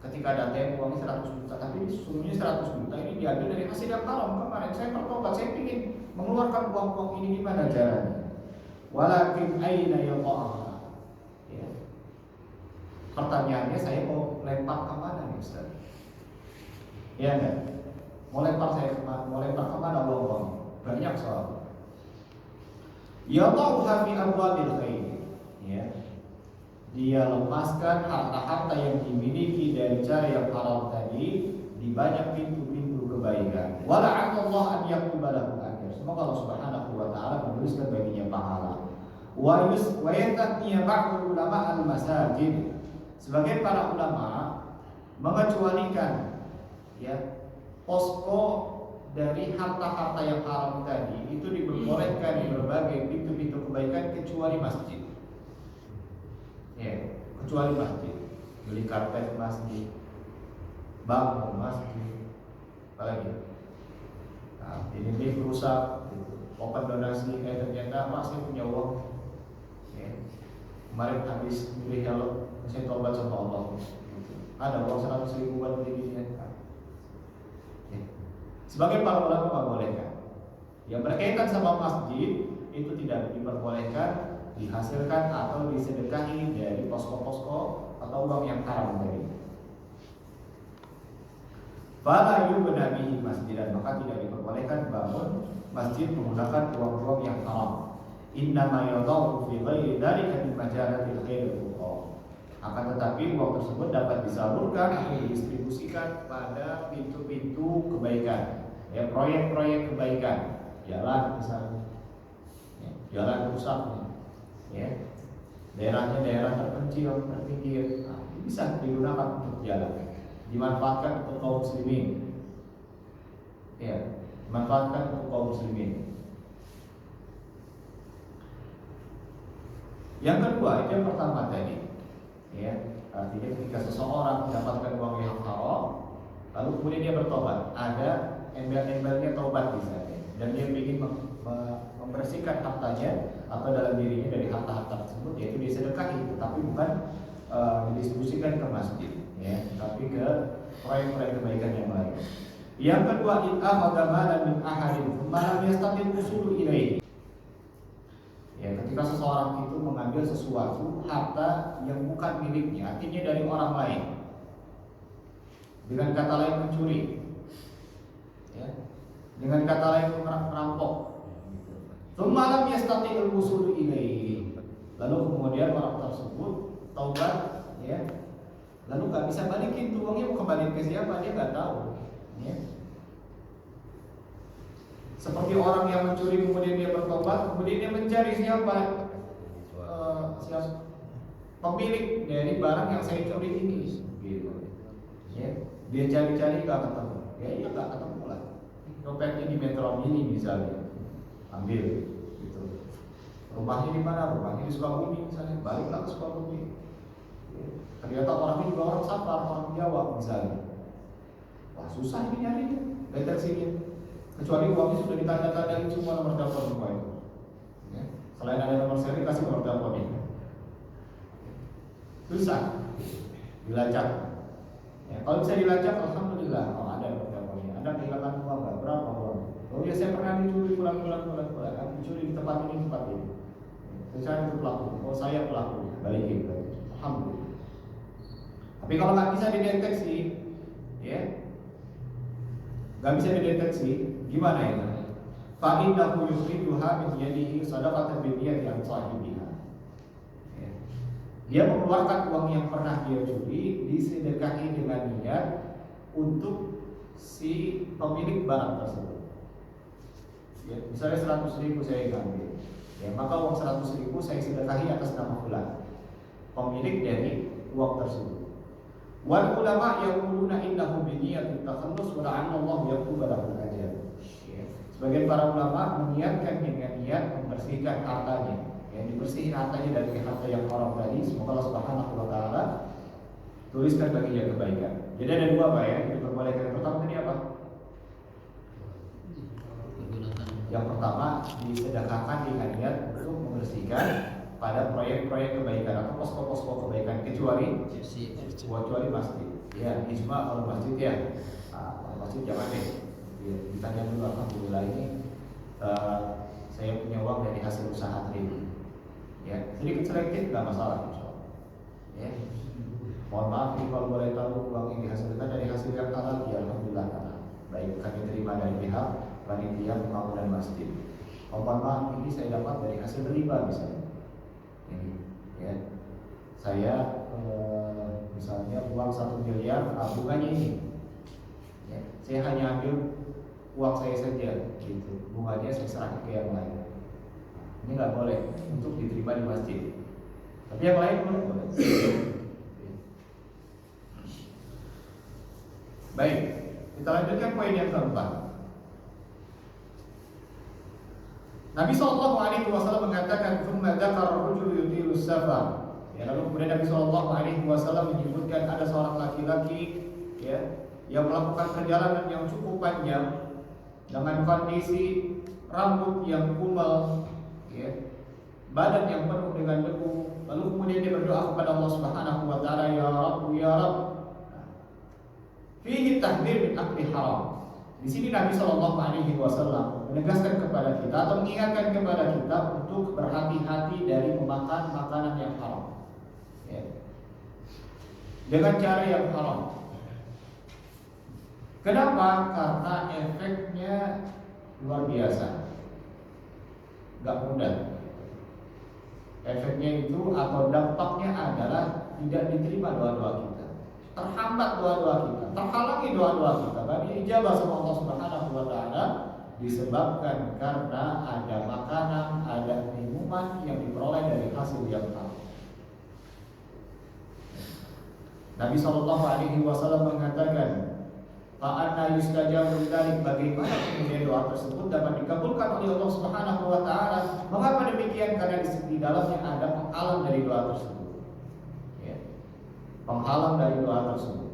Ketika ada ATM uangnya 100 juta, tapi sesungguhnya 100 juta ini diambil dari hasil yang haram. Kemarin saya bertobat, saya ingin mengeluarkan uang-uang ini gimana caranya? Walakin aina yaqa'a. Ya. Pertanyaannya saya mau lempar kemana nih Ustaz? Ya enggak? Mau lempar kemana uang-uang? Banyak soal. Yaqa'uha fi abwabil khair. Ya. Dia lepaskan harta-harta yang dimiliki dari cara yang haram tadi di banyak pintu-pintu kebaikan. Wala'allallah an yaktuba lahu ajr. Semoga Allah Subhanahu wa taala menuliskan baginya pahala. Wa yataqniya ba'd ulama al-masajid. Sebagian para ulama mengecualikan ya posko dari harta-harta yang haram tadi itu diperbolehkan di berbagai pintu-pintu kebaikan kecuali masjid. Ya, kecuali masjid, beli karpet masjid, bangun masjid, apalagi. Nah, ini rusak, open donasi, ternyata masih punya uang. Ya. Kemarin habis beli helm, saya tobat sama Allah. Ada uang 100.000 buat beli ini. Ya. Sebagai para ulama membolehkan. Yang berkaitan sama masjid itu tidak diperbolehkan dihasilkan atau disedekahi dari posko-posko atau uang yang haram tadi. Fala yubna bihi masjidan, maka tidak diperbolehkan bangun masjid menggunakan uang-uang yang haram. Innama yadau fi ghairi dzalika min majalatil khair fuqah. Akan tetapi uang tersebut dapat disalurkan atau didistribusikan pada pintu-pintu kebaikan, ya proyek-proyek kebaikan, jalan misalnya, ya, jalan rusak. Ya, daerahnya daerah terpencil, terpinggir, nah, bisa digunakan untuk jalan, dimanfaatkan untuk kaum muslimin, ya, dimanfaatkan untuk kaum muslimin. Yang kedua, itu yang pertama tadi, ya, artinya ketika seseorang mendapatkan uang yang haram, lalu kemudian dia bertobat, ada embel-embelnya tobat di sana, dan dia ingin membersihkan hartanya atau dalam dirinya dari harta-harta tersebut, yaitu disedekahi, tetapi bukan didistribusikan ke masjid, ya, tapi ke proyek-proyek kebaikan yang lain. Yang kedua, akhadha malan min ahadin thumma lam yastati al-usul ilaihi. Ya, Ya, ketika seseorang itu mengambil sesuatu harta yang bukan miliknya, artinya dari orang lain, dengan kata lain mencuri, ya, dengan kata lain merampok. Tsumma lam yastati'il wusul ilaihi. Lalu kemudian orang tersebut taubat, ya. Lalu nggak bisa balikin tuh uangnya, mau kembali ke siapa dia nggak tahu, ya. Seperti orang yang mencuri kemudian dia bertobat, kemudian dia mencari siapa pemilik dari barang yang saya curi ini, gitu. Ya. Dia cari-cari nggak ketemu, ya iya nggak ketemu lah. Dompetnya di Metro Mini misalnya, ambil, gitu. Rumahnya di mana? Rumahnya di Sukabumi misalnya, baliklah ke Sukabumi. Ternyata orangnya juga orang Sapar, orang Jawa misalnya. Wah susah ini nyarinya, deteksinya. Kecuali uangnya sudah ditanda-tandai semua nomor telepon semua itu. Ya. Selain ada nomor seri, kasih nomor teleponnya. Susah dilacak. Ya, kalau bisa dilacak, alhamdulillah. Oh ada nomor teleponnya. Anda kehilangan uang nggak? Berapa uang? Oh ya saya pernah dicuri pulang. Dicuri di tempat ini. Saya itu pelaku. Oh saya pelaku. Balikin. Alhamdulillah. Tapi kalau nggak bisa dideteksi, ya, nggak bisa dideteksi, gimana itu? Fa'innahu yukhrijuha min yadihi shadaqatan bi niyyati an sahibiha. Dia mengeluarkan uang yang pernah dia curi, disedekahi dengan niat untuk si pemilik barang tersebut. Ya, misalnya 100.000 saya ambil, ya, maka uang 100.000 saya sedekahi atas nama fulan, pemilik dari uang tersebut. Wal ulama yaquluna innahu bi niyyati takhallus wa la'anna Allah yaqulu lahu ajr. Sebagian para ulama meniatkan dengan niat membersihkan hartanya. Yang dibersihin hartanya dari harta yang haram tadi, semoga Allah Subhanahu wa taala tuliskan baginya kebaikan. Jadi ada dua Pak ya, yang diperbolehkan. Yang pertama tadi apa? Yang pertama disedekahkan dengan niat untuk membersihkan pada proyek-proyek kebaikan atau posko-posko kebaikan, kecuali masjid. Ya, ijma kalau masjid ya. Kalau masjid jangan deh. Ya, ditanya dulu, alhamdulillah ini saya punya uang dari hasil usaha tadi. Ya, sedikit nggak masalah, ya. Mohon maaf nih kalau boleh tahu uang yang dihasilkan dari hasil yang halal, ya alhamdulillah halal. Baik kami terima dari pihak panitia pembangunan masjid. Mohon maaf ini saya dapat dari hasil riba misalnya. Ini, ya. Saya misalnya uang 1 miliar, bunganya ini. Ya, saya hanya ambil uang saya saja, gitu. Bunganya saya serahkan ke yang lain. Ini nggak boleh untuk diterima di masjid. Tapi yang lain boleh. Baik, kita lanjutkan poin yang keempat. Nabi SAW mengatakan, "Tsumma dzakara ar-rajulu yutilu safar." Ya, lalu kemudian Nabi SAW menyebutkan ada seorang laki-laki, ya, yang melakukan perjalanan yang cukup panjang dengan kondisi rambut yang kumal, ya, badan yang penuh dengan debu. Lalu kemudian dia berdoa kepada Allah Subhanahu wa taala, "Ya Rabb, ya Rabb." Fihi tahdhir min akli haram. Di sini Nabi SAW menegaskan kepada kita atau mengingatkan kepada kita untuk berhati-hati dari memakan makanan yang haram, ya, dengan cara yang haram. Kenapa? Karena efeknya luar biasa, gak mudah. Efeknya itu atau dampaknya adalah tidak diterima doa-doa kita, terhambat doa-doa kita, terhalangi doa-doa kita bagi ijabah sama Allah Subhanahu wa taala, disebabkan karena ada makanan, ada minuman yang diperoleh dari hasil yang haram. Nabi SAW mengatakan, "Fa'anna yustajabu lidzalik." Bagaimana kemudian doa tersebut dapat dikabulkan oleh Allah Subhanahu wa taala? Mengapa demikian? Karena di dalamnya ada penghalang dari doa tersebut. Ya. Penghalang dari doa tersebut,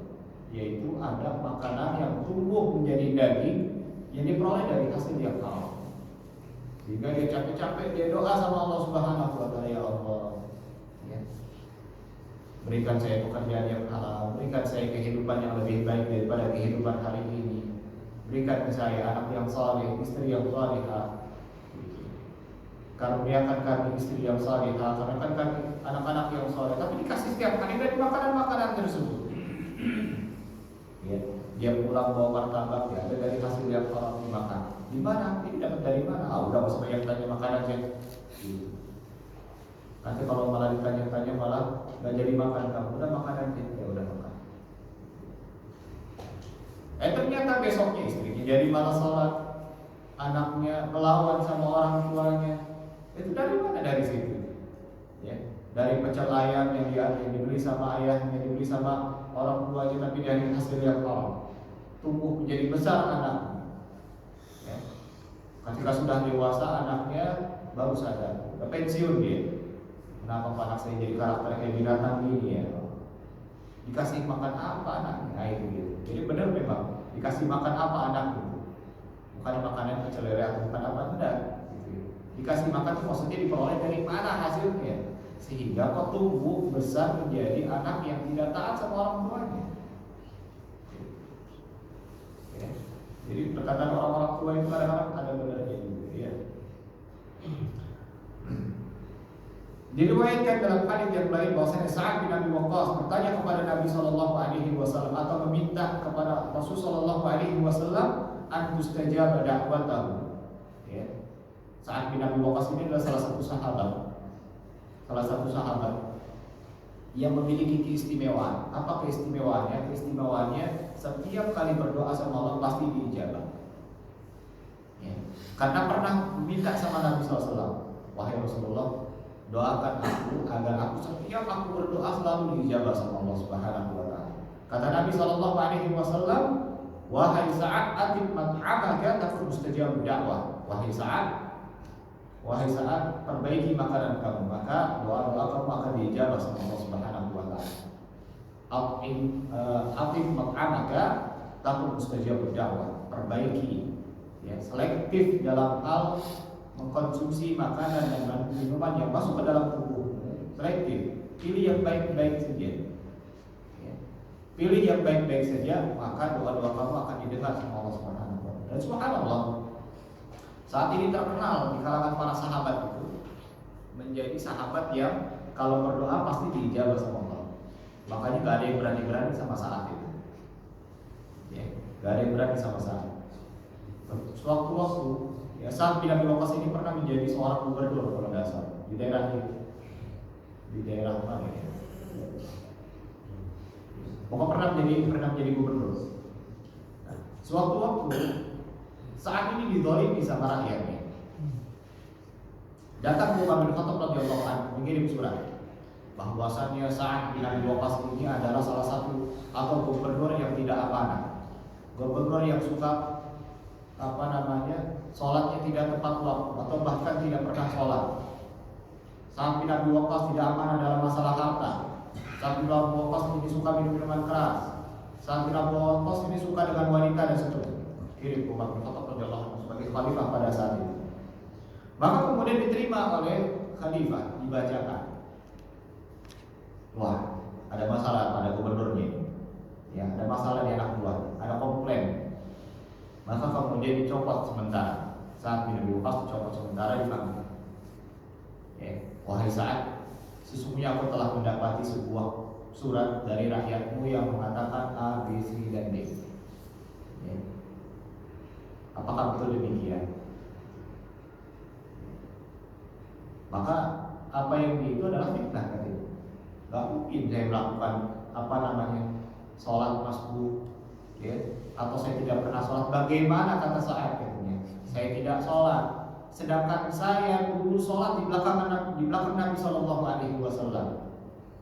yaitu ada makanan yang tumbuh menjadi daging yang diperoleh dari hasil yang haram. Sehingga dia capek-capek dia doa sama Allah Subhanahu wa taala, "Ya Allah, ya, berikan saya pekerjaan yang halal, berikan saya kehidupan yang lebih baik daripada kehidupan hari ini, berikan saya anak yang saleh, istri yang salihah." karuniakan kami istri yang salihah, karuniakan kami anak-anak yang saleh, tapi dikasih setiap hari dari makanan-makanan tersebut. Ya, dia pulang bawa martabak, ya ada dari hasil yang haram dimakan. Di mana? Ini dapat dari mana? Ah, udah masa banyak tanya makanannya. Nanti kalau malah ditanya-tanya malah nggak jadi makan kamu, udah makan aja, ya udah makan. Ternyata besoknya istrinya jadi malas sholat, anaknya melawan sama orang tuanya. Itu dari mana? Dari situ. Ya, dari pecel ayam yang dibeli sama ayahnya, dibeli sama orang tuanya, tapi dari hasil yang haram. Tumbuh menjadi besar anaknya. Ya. Ketika sudah dewasa anaknya baru sadar, udah pensiun dia. Kenapa anak saya jadi karakter kayak binatang gini ya? Dikasih makan apa anaknya? Nah itu gitu. Jadi benar memang dikasih makan apa anak itu, bukan makanan pecel ayam, bukan apa enggak. Gitu. Dikasih makan itu maksudnya diperoleh dari mana hasilnya, sehingga kok tumbuh besar menjadi anak yang tidak taat sama orang tuanya. Ya. Jadi perkataan orang-orang tua itu kadang-kadang ada benarnya juga. Ya. Diriwayatkan dalam hadis yang lain bahwasanya Sa'ad bin Abi Waqqas bertanya kepada Nabi sallallahu alaihi wasallam atau meminta kepada Rasul sallallahu alaihi wasallam an tustajaba da'watahu. Ya. Sa'ad bin Abi Waqqas ini adalah salah satu sahabat yang memiliki keistimewaan. Apa keistimewaannya? Keistimewaannya setiap kali berdoa sama Allah pasti diijabah. Ya. Karena pernah meminta sama Nabi sallallahu alaihi wasallam, wahai Rasulullah, doakan aku agar aku setiap aku berdoa selalu diijabah sama Allah Subhanahu wa taala. Kata Nabi sallallahu alaihi wasallam, wahai Sa'ad, atib mat'amaka takun mustajab da'wah. Wahai Sa'ad, perbaiki makanan kamu, maka doa-doa kamu akan diijabah sama Allah Subhanahu wa taala. Atib mat'amaka takun mustajab da'wah. Perbaiki, ya, selektif dalam hal mengkonsumsi makanan dan minuman yang masuk ke dalam tubuh. Selektif, pilih yang baik-baik saja. Ya. Pilih yang baik-baik saja, maka doa-doa kamu akan didengar sama Allah Subhanahu wa taala. Dan subhanallah, saat ini terkenal di kalangan para sahabat itu menjadi sahabat yang kalau berdoa pasti diijabah sama Allah. Makanya gak ada yang berani-berani sama saat itu. Ya, gak ada yang berani sama saat. Sewaktu-waktu, ya, Sa'ad bin Abi Waqqas ini pernah menjadi seorang gubernur kalau tidak salah di daerah mana ya? Pokoknya pernah menjadi gubernur. Nah, sewaktu-waktu saat ini dizalimi sama rakyatnya. Datang Umar bin Khattab radhiyallahu anhu mengirim surat bahwasannya Sa'ad bin Abi Waqqas ini adalah salah satu atau gubernur yang tidak amanah, gubernur yang suka sholatnya tidak tepat waktu atau bahkan tidak pernah sholat. Sa'ad bin Abi Waqqas tidak amanah dalam masalah harta. Sa'ad bin Abi Waqqas ini suka minum minuman keras. Sa'ad bin Abi Waqqas ini suka dengan wanita dan seterusnya. Kirim Umar bin Khattab radhiyallahu anhu sebagai khalifah pada saat itu. Maka kemudian diterima oleh khalifah, dibacakan. Wah, ada masalah pada gubernurnya. Ya, ada masalah di anak buah, ada komplain. Maka kemudian dicopot sementara. Sa'ad bin Abi Waqqas dicopot sementara dipanggil. Wahai Sa'ad, sesungguhnya aku telah mendapati sebuah surat dari rakyatmu yang mengatakan A, B, C, dan D. Ya. Apakah betul demikian? Maka apa yang itu adalah fitnah katanya. Gak mungkin saya melakukan sholat masbuk, ya, atau saya tidak pernah sholat. Bagaimana kata Sa'ad katanya? Saya tidak sholat, sedangkan saya dulu sholat di belakang Nabi Sallallahu Alaihi Wasallam.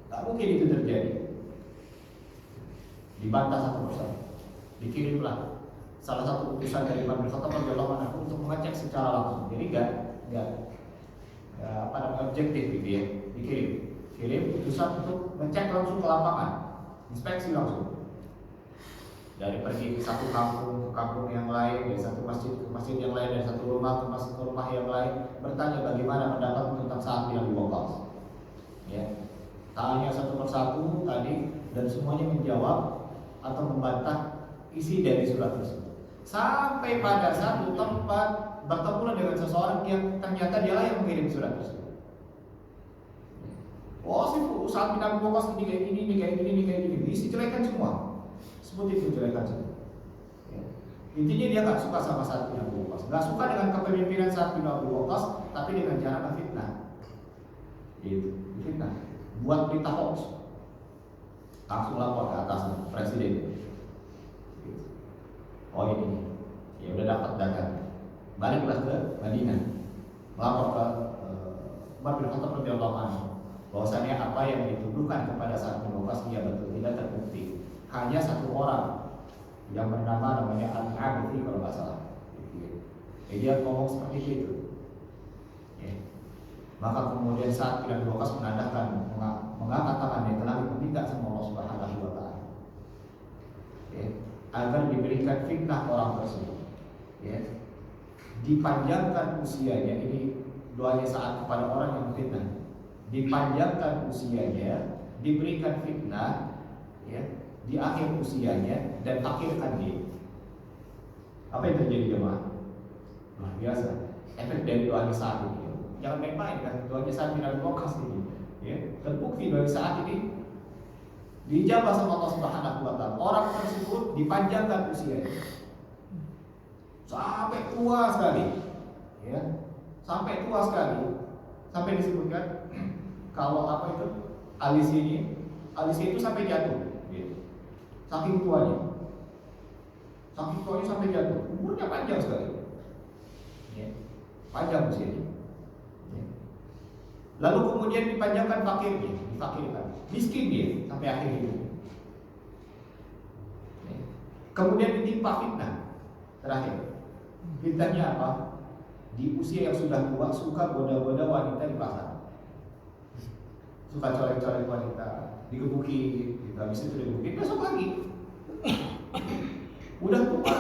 Tak mungkin itu terjadi. Dibantah satu persatu. Dikirimlah salah satu utusan dari Umar bin Khattab radhiyallahu anhu untuk mengecek secara langsung. Jadi enggak objektif gitu ya. Kirim utusan untuk ngecek langsung ke lapangan, inspeksi langsung. Dari pergi ke satu kampung ke kampung yang lain, dari satu masjid ke masjid yang lain, dari satu rumah ke rumah yang lain, bertanya bagaimana pendapat tentang Sa'ad bin Abi Waqqas. Ya, tanya satu persatu tadi dan semuanya menjawab atau membantah isi dari surat tersebut. Sampai pada satu tempat bertemu dengan seseorang yang ternyata dialah yang mengirim surat tersebut. Oh, si Sa'ad bin Abi Waqqas ini kayak gini, ini kayak gini, ini kayak gini, isi jelekan semua. Sebut itu jelekan semua. Ya. Intinya dia nggak suka sama Sa'ad bin Abi Waqqas, nggak suka dengan kepemimpinan Sa'ad bin Abi Waqqas, tapi dengan cara menfitnah. Itu fitnah, buat berita hoax, langsung lapor ke atas presiden. Oh ini, ya udah dapat data, baliklah ke Madinah, melapor ke Umar bin Khattab radhiyallahu anhu bahwasanya apa yang dituduhkan kepada Sa'ad bin Waqqas dia betul tidak terbukti. Hanya satu orang yang bernama namanya Al-Abdi kalau nggak salah. Jadi dia ngomong seperti itu. Ya. Maka kemudian Sa'ad bin Waqqas menandakan mengangkat tangannya ke langit meminta sama Allah Subhanahu wa taala. Ya. Agar diberikan fitnah orang tersebut. Ya. Dipanjangkan usianya, ini doanya Sa'ad kepada orang yang fitnah. Dipanjangkan usianya, diberikan fitnah, ya, di akhir usianya dan akhirkan dia. Apa yang terjadi jemaah? Luar biasa. Efek dari doanya Sa'ad ini. Jangan main-main kan, doanya Sa'ad bin Abi Waqqas ini. Ya, terbukti dari saat ini dijabah sama Allah Subhanahu wa taala. Orang tersebut dipanjangkan usianya sampai tua sekali. Ya. Sampai tua sekali. Sampai disebutkan kalau apa itu alisnya itu sampai jatuh, gitu. Saking tuanya sampai jatuh, umurnya panjang sekali, ya. Panjang usianya, ya. Lalu kemudian dipanjangkan fakirnya, difakirkan, miskin dia sampai akhir hidup, ya. Kemudian ditimpa fitnah terakhir, fitnahnya apa? Di usia yang sudah tua suka goda-goda wanita di pasar, suka colek-colek wanita, digebuki, habis itu digebuki, besok lagi. Udah tua,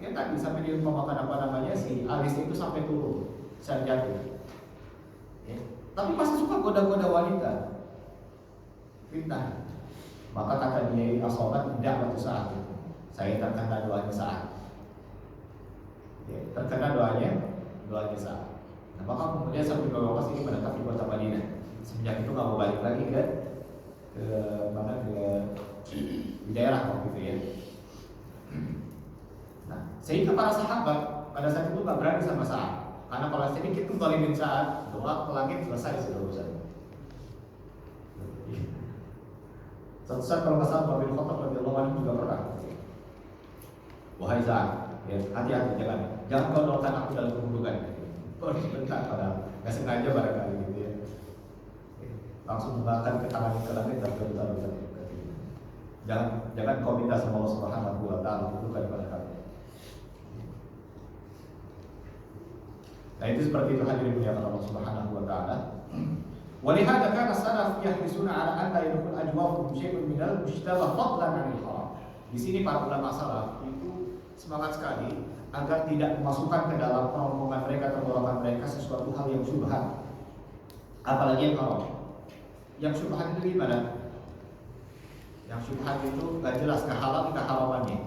ya tadi sampai dia memakan apa namanya si alis itu sampai turun, sampai jatuh. Ya. Tapi masih suka goda-goda wanita, fitnah. Maka kata dia asobat tidak waktu saat itu, saya terkena doanya saat. Ya, terkena doanya saat. Nah, maka kemudian Sa'ad bin Abi Waqqas ini menetap di kota Madinah. Semenjak itu nggak mau balik lagi ke di daerah waktu itu ya. Nah, sehingga para sahabat pada saat itu nggak berani sama Sa'ad, karena kalau sedikit pun zalimin Sa'ad, doa ke langit selesai sudah urusan. Suatu saat kalau nggak salah Umar bin Khattab radhiyallahu anhu juga pernah, wahai Sa'ad, ya, hati-hati jangan kau doakan aku dalam keburukan. Oh, sebentar padahal nggak sengaja barangkali gitu ya. Langsung membakar ke tangan ke langit dan berputar-putar. Jangan kau minta sama Allah Subhanahu wa taala bukan pada kami. Nah itu seperti itu hadirin muliakan Allah Subhanahu wa taala. Walihada kana salaf yahrisuna ala an la yadkhul ajwafahum syai'un min al-mujtabah fadlan 'anil haram. Di sini para ulama salaf itu semangat sekali agar tidak memasukkan ke dalam rombongan mereka atau golongan mereka sesuatu hal yang syubhat, apalagi yang haram. Yang syubhat itu gimana? Yang syubhat itu gak jelas keharamannya,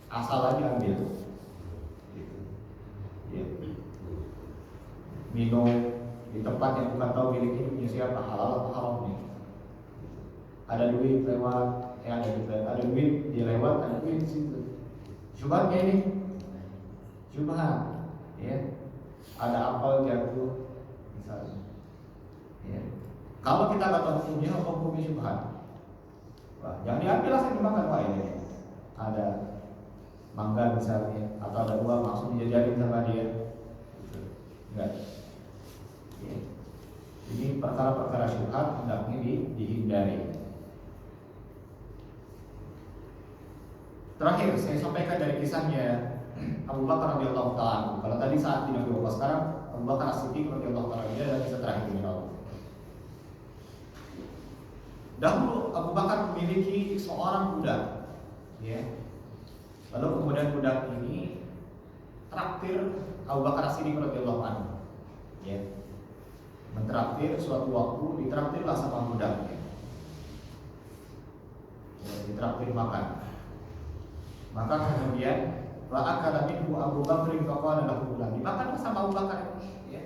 asal aja ambil. Gitu. Ya. Minum di tempat yang bukan tahu miliknya punya siapa, halal atau haram nih. Ada duit lewat, ada duit dia lewat, ada duit di situ. Syubhatnya ini, syubhat, ya. Ada apel jatuh, misalnya. Ya. Kalau kita nggak tahu hukumnya, apa hukumnya syubhat? Wah, jangan diambil langsung dimakan, wah ini ada mangga misalnya, atau ada uang langsung dijajarin sama dia. Enggak. Ya. Ini perkara-perkara syubhat hendaknya dihindari. Terakhir saya sampaikan dari kisahnya Abu Bakar radhiyallahu taala. Kalau tadi Sa'ad bin Abi Waqqas, sekarang Abu Bakar As-Siddiq radhiyallahu taala, ini adalah kisah terakhir ini. Dahulu Abu Bakar memiliki seorang budak, ya. Lalu kemudian budak ini traktir Abu Bakar As-Siddiq radhiyallahu anhu, ya. Mentraktir suatu waktu, ditraktirlah sama budaknya, ya, ditraktir makan. Maka kemudian wa akala minhu Abu Bakr faqala lahu gulam. Dimakan sama Abu Bakar, ya.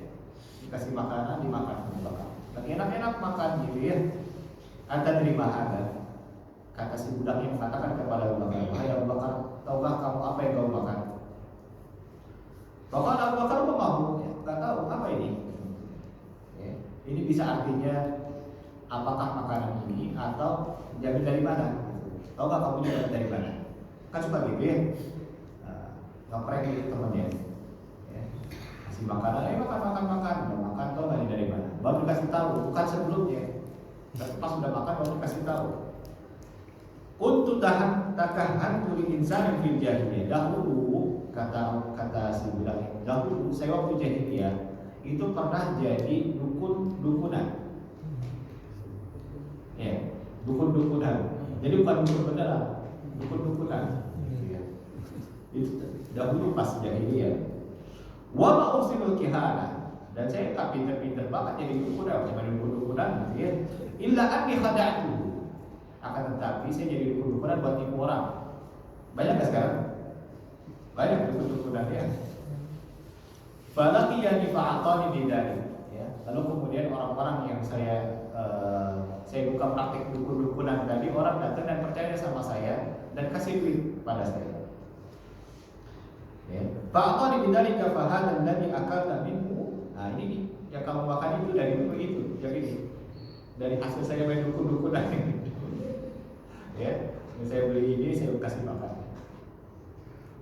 Dikasih makanan, dimakan Abu Bakar. Lagi enak-enak makan gitu ya. Anta terima ada. Kata si budak yang mengatakan kepada Abu Bakar, "Wahai Abu Bakar, tahukah kamu apa yang kau makan?" Maka Abu Bakar mau, ya, nggak tahu apa ini. Ya. Ini bisa artinya apakah makanan ini atau diambil dari mana? Tahukah kamu diambil dari mana? Kan suka gitu ya. Ngeprank gitu temennya. Ya. Kasih makanan, makan. Udah makan, tau nggak ini dari mana? Baru dikasih tahu, bukan sebelumnya. Pas sudah makan baru dikasih tahu. Untuk takahan tuli insan fil jahiliyah. Dahulu kata si budak ini, dahulu saya waktu jahiliyah itu pernah jadi dukunan. Ya, dukun-dukunan. Jadi bukan dukun beneran, dukun-dukunan. Ya. Itu dahulu pas jahiliyah. Wa ma ursilul kihana. Dan saya tak pinter-pinter banget jadi dukunan, cuma dukun-dukunan gitu ya. Illa anni khada'tu. Akan tetapi saya jadi dukun-dukunan buat tipu orang. Banyak gak sekarang? Banyak dukun-dukunan ya. Falaqiyani fa'atani bidari. Ya. Lalu kemudian orang-orang yang saya buka praktik dukun-dukunan tadi, orang datang dan percaya sama saya dan kasih duit pada saya. Ya. Fa'atani bidari kafahadan ladzi akalta minhu. Nah ini yang kamu makan itu dari dulu itu, jadi dari hasil saya main dukun-dukunan ini. Ya, saya beli ini, saya kasih makan.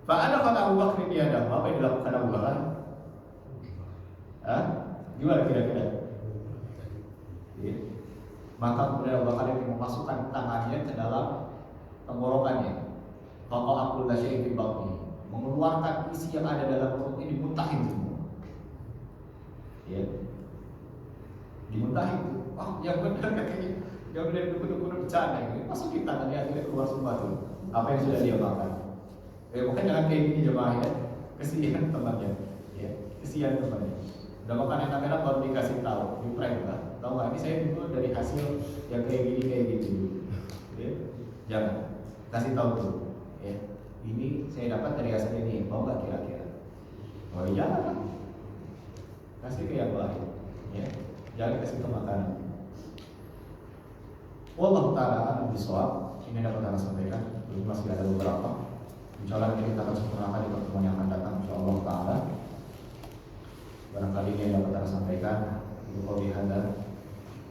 Fa'ada kata Abu Bakar ini ada apa yang dilakukan Abu Bakar? Gimana kira-kira? Ya. Maka kemudian Abu Bakar ini memasukkan tangannya ke dalam tenggorokannya. Maka aku lasyai fi batni, mengeluarkan isi yang ada dalam perut ini, dimuntahin semua. Ya, dimuntahin. Yang benar katanya. Dia benar dukun-dukun bercanda ini. Masukin tangannya akhirnya keluar semua tuh apa yang sudah dia makan. Bukan jangan kayak gini jemaah ya. Kesian temannya. Ya, kesian temannya. Udah makan enak-enak baru dikasih tahu, di prank lah. Tahu nggak? Ini saya dulu dari hasil yang kayak gitu. Ya, jangan kasih tahu tuh. Ya, ini saya dapat dari hasil ini. Mau nggak kira-kira? Oh jangan. Kasih ke yang lain. Ya, jangan kasih ke makanan. Wallahu ta'ala a'lam bishawab. Ini dapat saya sampaikan. Belum masih ada beberapa. Insyaallah kita akan sempurnakan di pertemuan yang akan datang insyaallah ta'ala. Barangkali ini yang dapat saya sampaikan. Itu qauli hadza.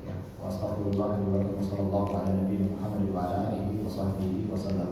Ya, wa astaghfirullah wa sallallahu ala nabiyina Muhammad wa ala alihi wa sahbihi wa sallam.